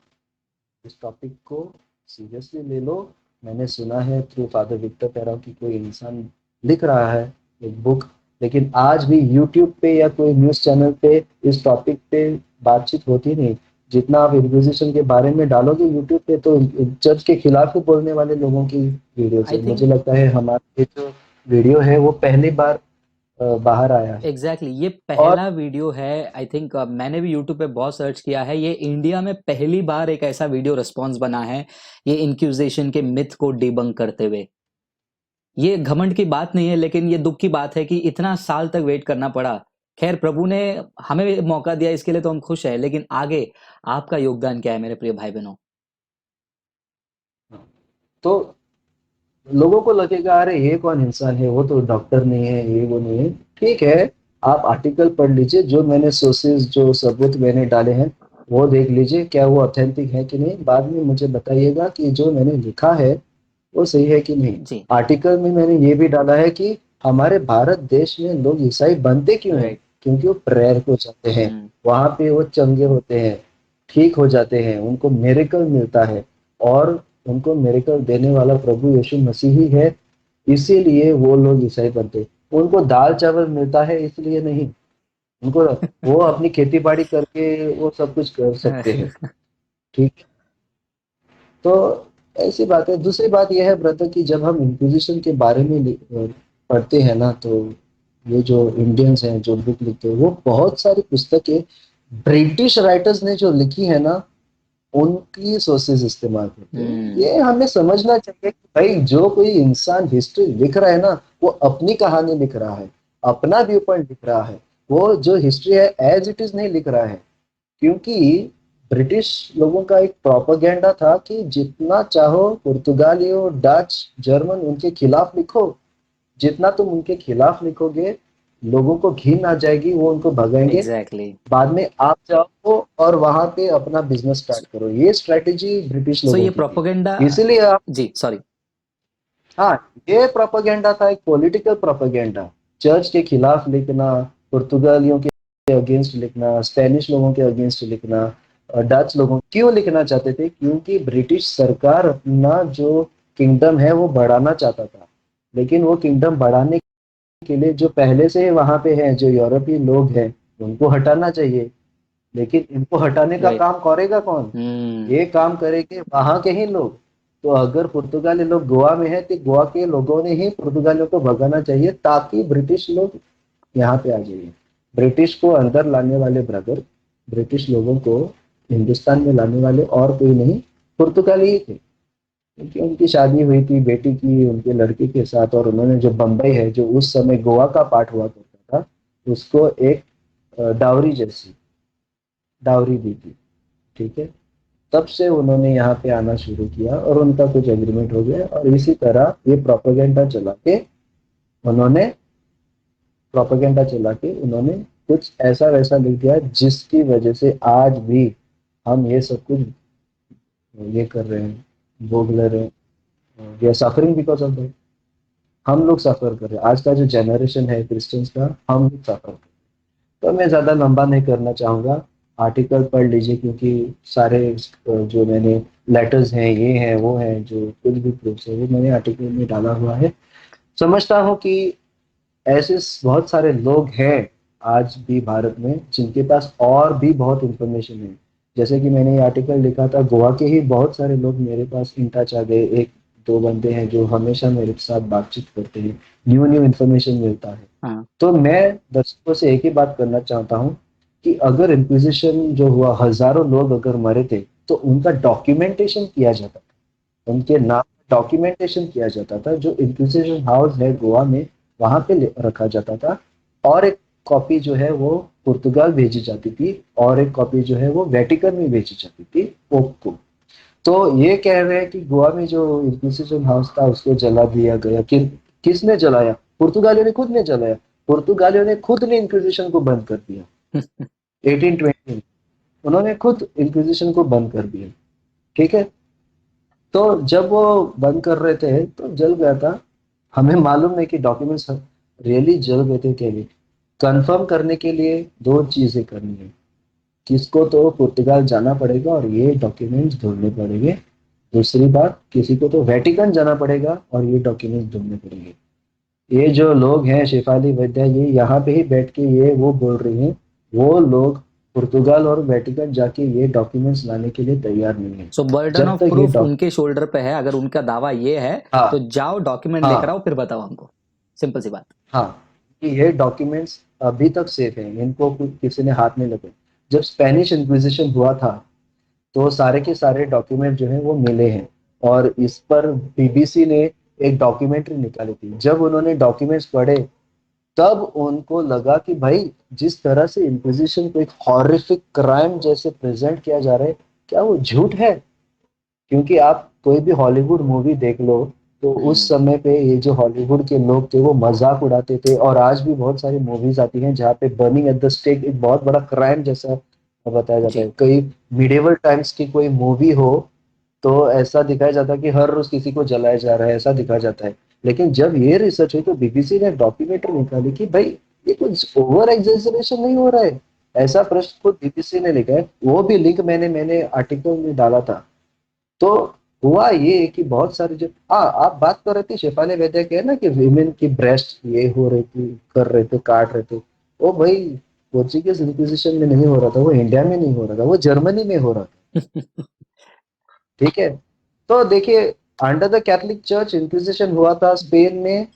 इस टॉपिक को सीरियसली ले लो। मैंने सुना है थ्रू फादर विक्टर पेराउ की कोई इंसान लिख रहा है एक बुक, लेकिन आज भी यूट्यूब पे या कोई न्यूज़ चैनल पे इस टॉपिक पे बातचीत होती नहीं। जितना आप इंक्विजिशन के बारे में डालोगे यूट्यूब पे तो चर्च के खिलाफ ही बोलने वाले लोगों की वीडियो आई है। थिंक मुझे लगता है हमारा ये जो वीडियो है वो पहली बार बाहर आया है। एग्जैक्टली ये और पहला वीडियो है। आई थिंक मैंने भी यूट्यूब पे बहुत सर्च किया है, ये इंडिया में पहली बार एक ऐसा वीडियो रिस्पॉन्स बना है ये इंक्विजिशन के मिथ को डिबंक करते हुए। ये घमंड की बात नहीं है, लेकिन ये दुख की बात है कि इतना साल तक वेट करना पड़ा। खैर, प्रभु ने हमें मौका दिया, इसके लिए तो हम खुश हैं, लेकिन आगे आपका योगदान क्या है मेरे प्रिय भाई बहनों? तो लोगों को लगेगा अरे ये कौन इंसान है, वो तो डॉक्टर नहीं है, ये वो नहीं है। ठीक है, आप आर्टिकल पढ़ लीजिए, जो मैंने सोर्सेज जो सबूत मैंने डाले हैं वो देख लीजिए, क्या वो ऑथेंटिक है कि नहीं। बाद में मुझे बताइएगा कि जो मैंने लिखा है वो सही है कि नहीं। जी, आर्टिकल में मैंने ये भी डाला है कि हमारे भारत देश में लोग ईसाई बनते क्यों हैं, राइट। क्योंकि वो प्रेयर को जाते हैं, हम्म, वहां पे वो चंगे होते हैं, ठीक हो जाते हैं, उनको मिरेकल मिलता है, और उनको मिरेकल देने वाला प्रभु यीशु मसीह ही है, इसीलिए वो लोग ईसाई बनते। उनको दाल चावल मिलता है इसलिए नहीं, उनको वो अपनी खेती बाड़ी करके वो सब कुछ कर सकते हैं। ठीक, तो ऐसी बात है। दूसरी बात यह है ब्रदर कि जब हम इंक्विजिशन के बारे में पढ़ते हैं ना, तो ये जो इंडियंस हैं जो बुक लिखते हैं वो बहुत सारी पुस्तकें ब्रिटिश राइटर्स ने जो लिखी है ना, उनकी सोर्सेज इस्तेमाल करते हैं। हम्म, ये हमें समझना चाहिए कि भाई जो कोई इंसान हिस्ट्री लिख रहा है ना, वो अपनी कहानी लिख रहा है, अपना व्यू पॉइंट लिख रहा है। वो जो हिस्ट्री है एज इट इज नहीं लिख रहा है, क्योंकि ब्रिटिश लोगों का एक प्रोपेगेंडा था कि जितना चाहो पुर्तगालियों, डच, जर्मन उनके खिलाफ लिखो, जितना तुम उनके खिलाफ लिखोगे लोगों को घिन आ जाएगी, वो उनको भगाएंगे। एग्जैक्टली। बाद में आप जाओ और वहां पे अपना बिजनेस स्टार्ट करो। ये स्ट्रेटेजी ब्रिटिश सो लोगों ये की थी। प्रोपोगेंडा। इसीलिए आप, जी, सॉरी। हाँ, ये प्रोपेगेंडा था, एक पॉलिटिकल प्रोपेगेंडा। चर्च के खिलाफ लिखना, पुर्तगालियों के अगेंस्ट लिखना, स्पेनिश लोगों के अगेंस्ट लिखना, डच लोगों क्यों लिखना चाहते थे, क्योंकि ब्रिटिश सरकार अपना जो किंगडम है वो बढ़ाना चाहता था। लेकिन वो किंगडम बढ़ाने के लिए जो पहले से वहां पे हैं, जो यूरोपीय लोग हैं, उनको हटाना चाहिए। लेकिन इनको हटाने का राइट। काम करेगा कौन? हम्म, ये काम करेंगे वहां के ही लोग। तो अगर पुर्तगाली लोग गोवा में है तो गोवा के लोगों ने ही पुर्तगालियों को भगाना चाहिए, ताकि ब्रिटिश लोग यहाँ पे आ जाइए। ब्रिटिश को अंदर लाने वाले ब्रदर, ब्रिटिश लोगों को हिंदुस्तान में लाने वाले और कोई नहीं, पुर्तगाली ही थे। क्योंकि उनकी शादी हुई थी बेटी की उनके लड़के के साथ, और उन्होंने जो बम्बई है जो उस समय गोवा का पार्ट हुआ करता था, उसको एक डावरी जैसी डावरी दी थी। ठीक है, तब से उन्होंने यहाँ पे आना शुरू किया और उनका कुछ एग्रीमेंट हो गया, और इसी तरह ये प्रोपेगेंडा चला के उन्होंने कुछ ऐसा वैसा लिख दिया जिसकी वजह से आज भी हम ये सब कुछ ये कर रहे हैं, भोग ले रहे हैं। We are suffering because of that. हम लोग सफर कर रहे हैं, आज का जो जनरेशन है क्रिश्चियंस का, हम लोग सफर कर रहे हैं। तो मैं ज़्यादा लंबा नहीं करना चाहूँगा। आर्टिकल पढ़ लीजिए, क्योंकि सारे जो मैंने लेटर्स हैं, ये हैं वो हैं, जो कुछ भी प्रूफ्स है वो मैंने आर्टिकल में डाला हुआ है। समझता हूँ कि ऐसे बहुत सारे लोग हैं आज भी भारत में जिनके पास और भी बहुत इंफॉर्मेशन है। जैसे कि मैंने ये आर्टिकल लिखा था, गोवा के ही बहुत सारे लोग मेरे पास इन टच आ गए। एक दो बंदे हैं जो हमेशा मेरे साथ बातचीत करते हैं, न्यू न्यू इन्फॉर्मेशन मिलता है। हाँ, तो मैं दर्शकों से एक ही बात करना चाहता हूँ कि अगर इंक्विजिशन जो हुआ, हजारों लोग अगर मरे थे, तो उनका डॉक्यूमेंटेशन किया जाता था, उनके नाम डॉक्यूमेंटेशन किया जाता था, जो इंक्विजिशन हाउस है गोवा में, वहां पे रखा जाता था। और एक कॉपी जो है वो पुर्तगाल भेजी जाती थी, और एक कॉपी जो है वो वेटिकन में भेजी जाती थी पोप को। तो ये कह रहे हैं कि गोवा में जो इंक्विजिशन हाउस था उसको जला दिया गया। किसने जलाया? पुर्तगालियों ने खुद ने जलाया। पुर्तगालियों ने खुद ने इंक्विजिशन को बंद कर दिया 1820 में। उन्होंने खुद इंक्विजिशन को बंद कर दिया। ठीक है। तो जब वो बंद कर रहे थे तो जल गया था। हमें मालूम नहीं कि डॉक्यूमेंट्स रियली जल गए थे क्या नहीं। कंफर्म करने के लिए दो चीजें करनी है। किसको तो पुर्तगाल जाना पड़ेगा और ये डॉक्यूमेंट्स ढूंढने पड़ेंगे। दूसरी बात, किसी को तो वेटिकन जाना पड़ेगा और ये डॉक्यूमेंट्स ढूंढने पड़ेंगे। ये जो लोग हैं शेफाली वैद्य, ये यहाँ पे ही बैठ के ये वो बोल रही हैं। वो लोग पुर्तगाल और वेटिकन जाके ये डॉक्यूमेंट्स लाने के लिए तैयार नहीं है। सो बर्डन जब ऑफ तक ये प्रूफ उनके शोल्डर पे है। अगर उनका दावा ये है हाँ तो जाओ डॉक्यूमेंट लेकर हाँ आओ, फिर बताओ हमको। सिंपल सी बात। हाँ, कि ये डॉक्यूमेंट्स अभी तक सेफ हैं, इनको किसी ने हाथ नहीं लगे। जब स्पेनिश इंक्विजिशन हुआ था तो सारे के सारे डॉक्यूमेंट जो हैं वो मिले हैं। और इस पर बीबीसी ने एक डॉक्यूमेंट्री निकाली थी। जब उन्होंने डॉक्यूमेंट्स पढ़े तब उनको लगा कि भाई, जिस तरह से इंक्विजिशन को एक हॉरिफिक क्राइम जैसे प्रेजेंट किया जा रहा है, क्या वो झूठ है? क्योंकि आप कोई भी हॉलीवुड मूवी देख लो, तो उस समय पे ये जो हॉलीवुड के लोग थे वो मजाक उड़ाते थे। और आज भी बहुत सारी मूवीज आती हैं जहाँ पे बर्निंग एट द स्टेक एक बहुत बड़ा क्राइम जैसा बताया जाता जी। है। कई मिडिवल टाइम्स की कोई मूवी हो तो ऐसा दिखाया जाता है कि हर रोज किसी को जलाया जा रहा है, ऐसा दिखाया जाता है। लेकिन जब ये रिसर्च हुई तो बीबीसी ने डॉक्यूमेंट्री निकाली कि भाई, ये कुछ ओवर एग्जेजरेशन नहीं हो रहा है। ऐसा प्रश्न खुद बीबीसी ने लिखा है। वो भी लिंक मैंने आर्टिकल में डाला था। तो हुआ ये कि बहुत सारे जो आप बात कर रहे थे शेफाली वैद्य के, है ना, कि विमेन की ब्रेस्ट ये हो रही थी, कर रहे थे, काट रहे थे। ओ भाई, पोर्चुगीज इंक्विजिशन में नहीं हो रहा था, वो इंडिया में नहीं हो रहा था, वो जर्मनी में हो रहा था। ठीक है। तो देखिए, under the Catholic church inquisition हुआ था स्पेन में,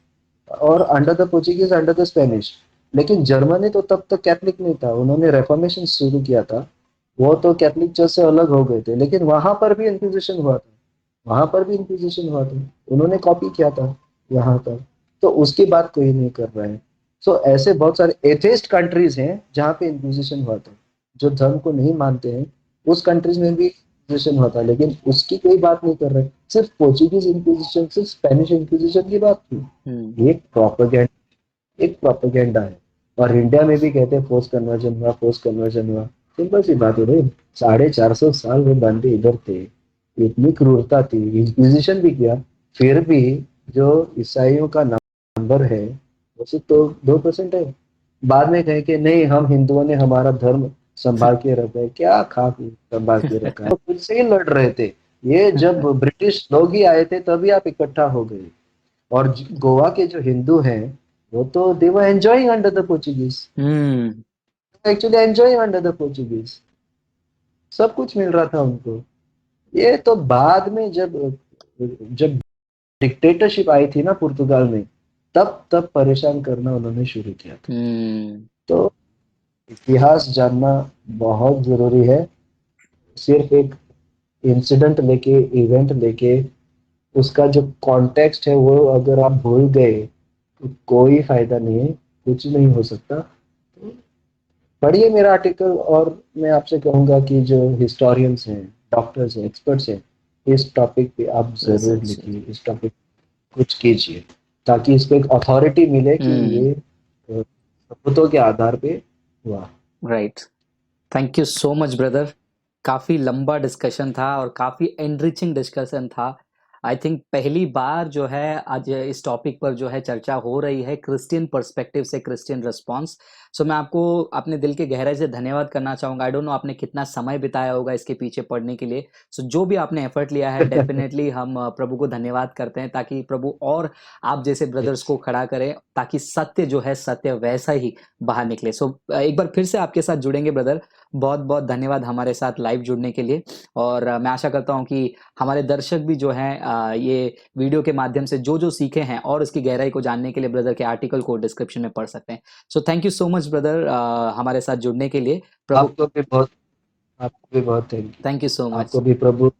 और under the Portuguese, under the Spanish. लेकिन जर्मनी तो तब तक कैथोलिक नहीं था, उन्होंने रेफॉर्मेशन शुरू किया था। वो तो कैथोलिक चर्च से अलग हो गए थे, लेकिन वहां पर भी इंक्विजिशन हुआ था। वहां पर भी इंक्विजिशन हुआ था। उन्होंने कॉपी किया था यहाँ पर। तो उसकी बात कोई नहीं कर रहा है। सो ऐसे बहुत सारे एथेस्ट कंट्रीज हैं जहाँ पे इंक्विजिशन हुआ था। जो धर्म को नहीं मानते हैं उस कंट्रीज में भी इंक्विजिशन हुआ था, लेकिन उसकी कोई बात नहीं कर रहे। सिर्फ पोर्चुगीज इंक्विजिशन, सिर्फ स्पेनिश इंक्विजिशन की बात की। ये एक प्रोपेगेंडा है। और इंडिया में भी कहते हैं फोर्स कन्वर्जन हुआ, फोर्स कन्वर्जन हुआ। सिंपल सी बात है भाई, 450 साल वो बंदे इधर थे, इतनी क्रूरता थी, इंक्विजिशन भी किया, फिर भी जो ईसाइयों का नंबर है वो सिर्फ तो 2% है। बाद में कहे कि नहीं, हम हिंदुओं ने हमारा धर्म संभाल के रखा है। क्या खा संभाल के रखा है? तो खुद से ही लड़ रहे थे। ये जब ब्रिटिश लोग ही आए थे तभी आप इकट्ठा हो गए। और गोवा के जो हिंदू हैं वो तो they were enjoying under the Portuguese, hmm. Actually enjoying under the Portuguese. सब कुछ मिल रहा था उनको। ये तो बाद में जब जब डिक्टेटरशिप आई थी ना पुर्तगाल में, तब तब परेशान करना उन्होंने शुरू किया था। हम्म। तो इतिहास जानना बहुत जरूरी है। सिर्फ एक इंसिडेंट लेके, इवेंट लेके, उसका जो कॉन्टेक्स्ट है वो अगर आप भूल गए तो कोई फायदा नहीं है, कुछ नहीं हो सकता। पढ़िए मेरा आर्टिकल, और मैं आपसे कहूंगा कि जो हिस्टोरियंस हैं, डॉक्टर्स हैं, एक्सपर्ट्स हैं, इस टॉपिक पे आप जरूर रिसर्च। लिखिए, इस टॉपिक कुछ कीजिए, ताकि इसको एक अथॉरिटी मिले कि हम्म। ये सबूतों के आधार पे हुआ। Right. Thank you so much brother. काफ़ी लंबा डिस्कशन था और काफ़ी एनरिचिंग डिस्कशन था। आई थिंक पहली बार जो है आज इस टॉपिक पर जो है चर्चा हो रही है क्रिश्चियन पर्सपेक्टिव से, क्रिश्चियन रिस्पॉन्स। सो मैं आपको अपने दिल के गहराई से धन्यवाद करना चाहूँगा। आई डोंट नो आपने कितना समय बिताया होगा इसके पीछे पढ़ने के लिए। सो जो भी आपने एफर्ट लिया है, डेफिनेटली हम प्रभु को धन्यवाद करते हैं, ताकि प्रभु और आप जैसे ब्रदर्स को खड़ा करें, ताकि सत्य जो है सत्य वैसा ही बाहर निकले। सो एक बार फिर से आपके साथ जुड़ेंगे ब्रदर। बहुत बहुत धन्यवाद हमारे साथ लाइव जुड़ने के लिए। और मैं आशा करता हूँ कि हमारे दर्शक भी जो हैं ये वीडियो के माध्यम से जो जो सीखे हैं और इसकी गहराई को जानने के लिए ब्रदर के आर्टिकल को डिस्क्रिप्शन में पढ़ सकते हैं। So thank you so much brother हमारे साथ जुड़ने के लिए। प्रभु। आपको भी बहुत thank you. Thank you so much. आपको भी प्रभु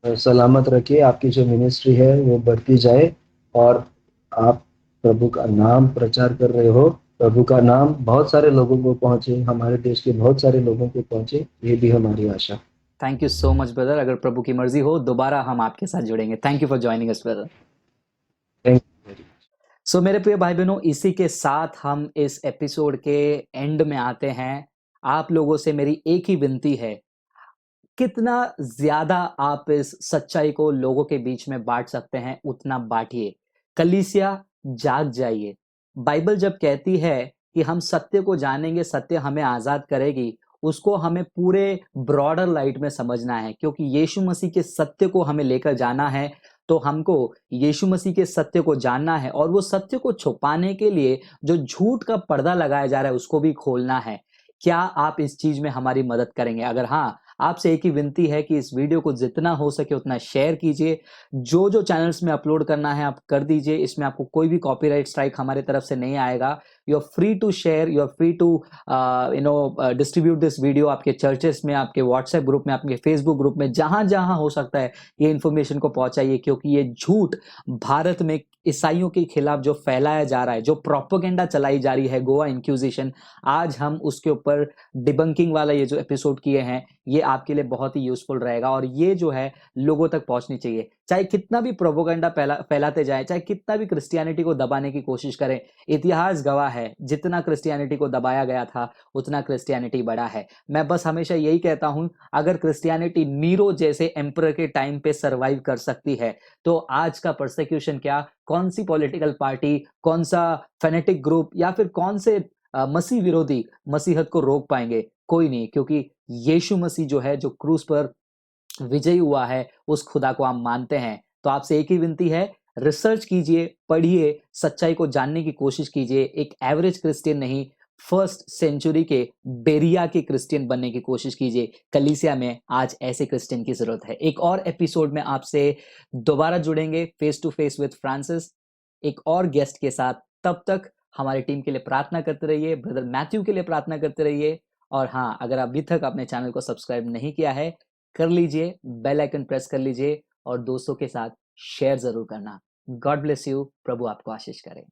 सलामत रखिए, आपकी जो मिनिस्ट्री है वो बढ़ती जाए, और आप प्रभु का नाम प्रचार कर रहे हो, प्रभु का नाम बहुत सारे लोगों को पहुंचे, हमारे देश के बहुत सारे लोगों को पहुंचे, ये भी हमारी आशा। Thank you so much brother. अगर प्रभु की मर्जी हो दोबारा हम आपके साथ जुड़ेंगे। Thank you for joining us brother. Thank you very much. सो मेरे प्रिय भाई बहनों, इसी के साथ हम इस एपिसोड के एंड में आते हैं। आप लोगों से मेरी एक ही विनती है, कितना ज्यादा आप इस सच्चाई को लोगों के बीच में बांट सकते हैं उतना बांटिए। कलीसिया, जाग जाइए। बाइबल जब कहती है कि हम सत्य को जानेंगे, सत्य हमें आजाद करेगी, उसको हमें पूरे ब्रॉडर लाइट में समझना है, क्योंकि यीशु मसीह के सत्य को हमें लेकर जाना है। तो हमको यीशु मसीह के सत्य को जानना है, और वो सत्य को छुपाने के लिए जो झूठ का पर्दा लगाया जा रहा है उसको भी खोलना है। क्या आप इस चीज में हमारी मदद करेंगे? अगर हाँ, आपसे एक ही विनती है कि इस वीडियो को जितना हो सके उतना शेयर कीजिए। जो जो चैनल्स में अपलोड करना है आप कर दीजिए। इसमें आपको कोई भी कॉपीराइट स्ट्राइक हमारे तरफ से नहीं आएगा। You are free to share, you are free to distribute this video आपके चर्चेस में, आपके व्हाट्सएप ग्रुप में, आपके फेसबुक ग्रुप में, जहां जहां हो सकता है ये इन्फॉर्मेशन को पहुंचाइए। क्योंकि ये झूठ भारत में ईसाइयों के खिलाफ जो फैलाया जा रहा है, जो प्रोपेगेंडा चलाई जा रही है, गोवा इंक्विजिशन, आज हम उसके ऊपर डिबंकिंग वाला ये जो एपिसोड किए हैं, ये आपके लिए बहुत ही यूजफुल रहेगा। और ये जो है लोगों तक पहुंचनी चाहिए। चाहे कितना भी प्रोपेगेंडा फैलाते जाए, चाहे कितना भी क्रिश्चियनिटी को दबाने की कोशिश करें, इतिहास गवाह है जितना क्रिश्चियनिटी को दबाया गया था उतना क्रिश्चियनिटी बड़ा है। मैं बस हमेशा यही कहता हूं, अगर क्रिश्चियनिटी नीरो जैसे एम्परर के टाइम पे सरवाइव कर सकती है, तो आज का परसिक्यूशन क्या, कौन सी पॉलिटिकल पार्टी, कौन सा फेनेटिक ग्रुप, या फिर कौन से मसीह विरोधी मसीहत को रोक पाएंगे? कोई नहीं। क्योंकि यीशु मसीह जो है, जो क्रूस पर विजयी हुआ है, उस खुदा को हम मानते हैं। तो आपसे एक ही विनती है, रिसर्च कीजिए, पढ़िए, सच्चाई को जानने की कोशिश कीजिए। एक एवरेज क्रिश्चियन नहीं, फर्स्ट सेंचुरी के बेरिया के क्रिश्चियन बनने की कोशिश कीजिए। कलीसिया में आज ऐसे क्रिश्चियन की जरूरत है। एक और एपिसोड में आपसे दोबारा जुड़ेंगे, face to face with Francis, एक और गेस्ट के साथ। तब तक हमारी टीम के लिए प्रार्थना करते रहिए, ब्रदर मैथ्यू के लिए प्रार्थना करते रहिए। और हाँ, अगर अभी तक अपने चैनल को सब्सक्राइब नहीं किया है, कर लीजिए, बेल आइकन प्रेस कर लीजिए, और दोस्तों के साथ शेयर जरूर करना। God bless you. प्रभु आपको आशीष करे।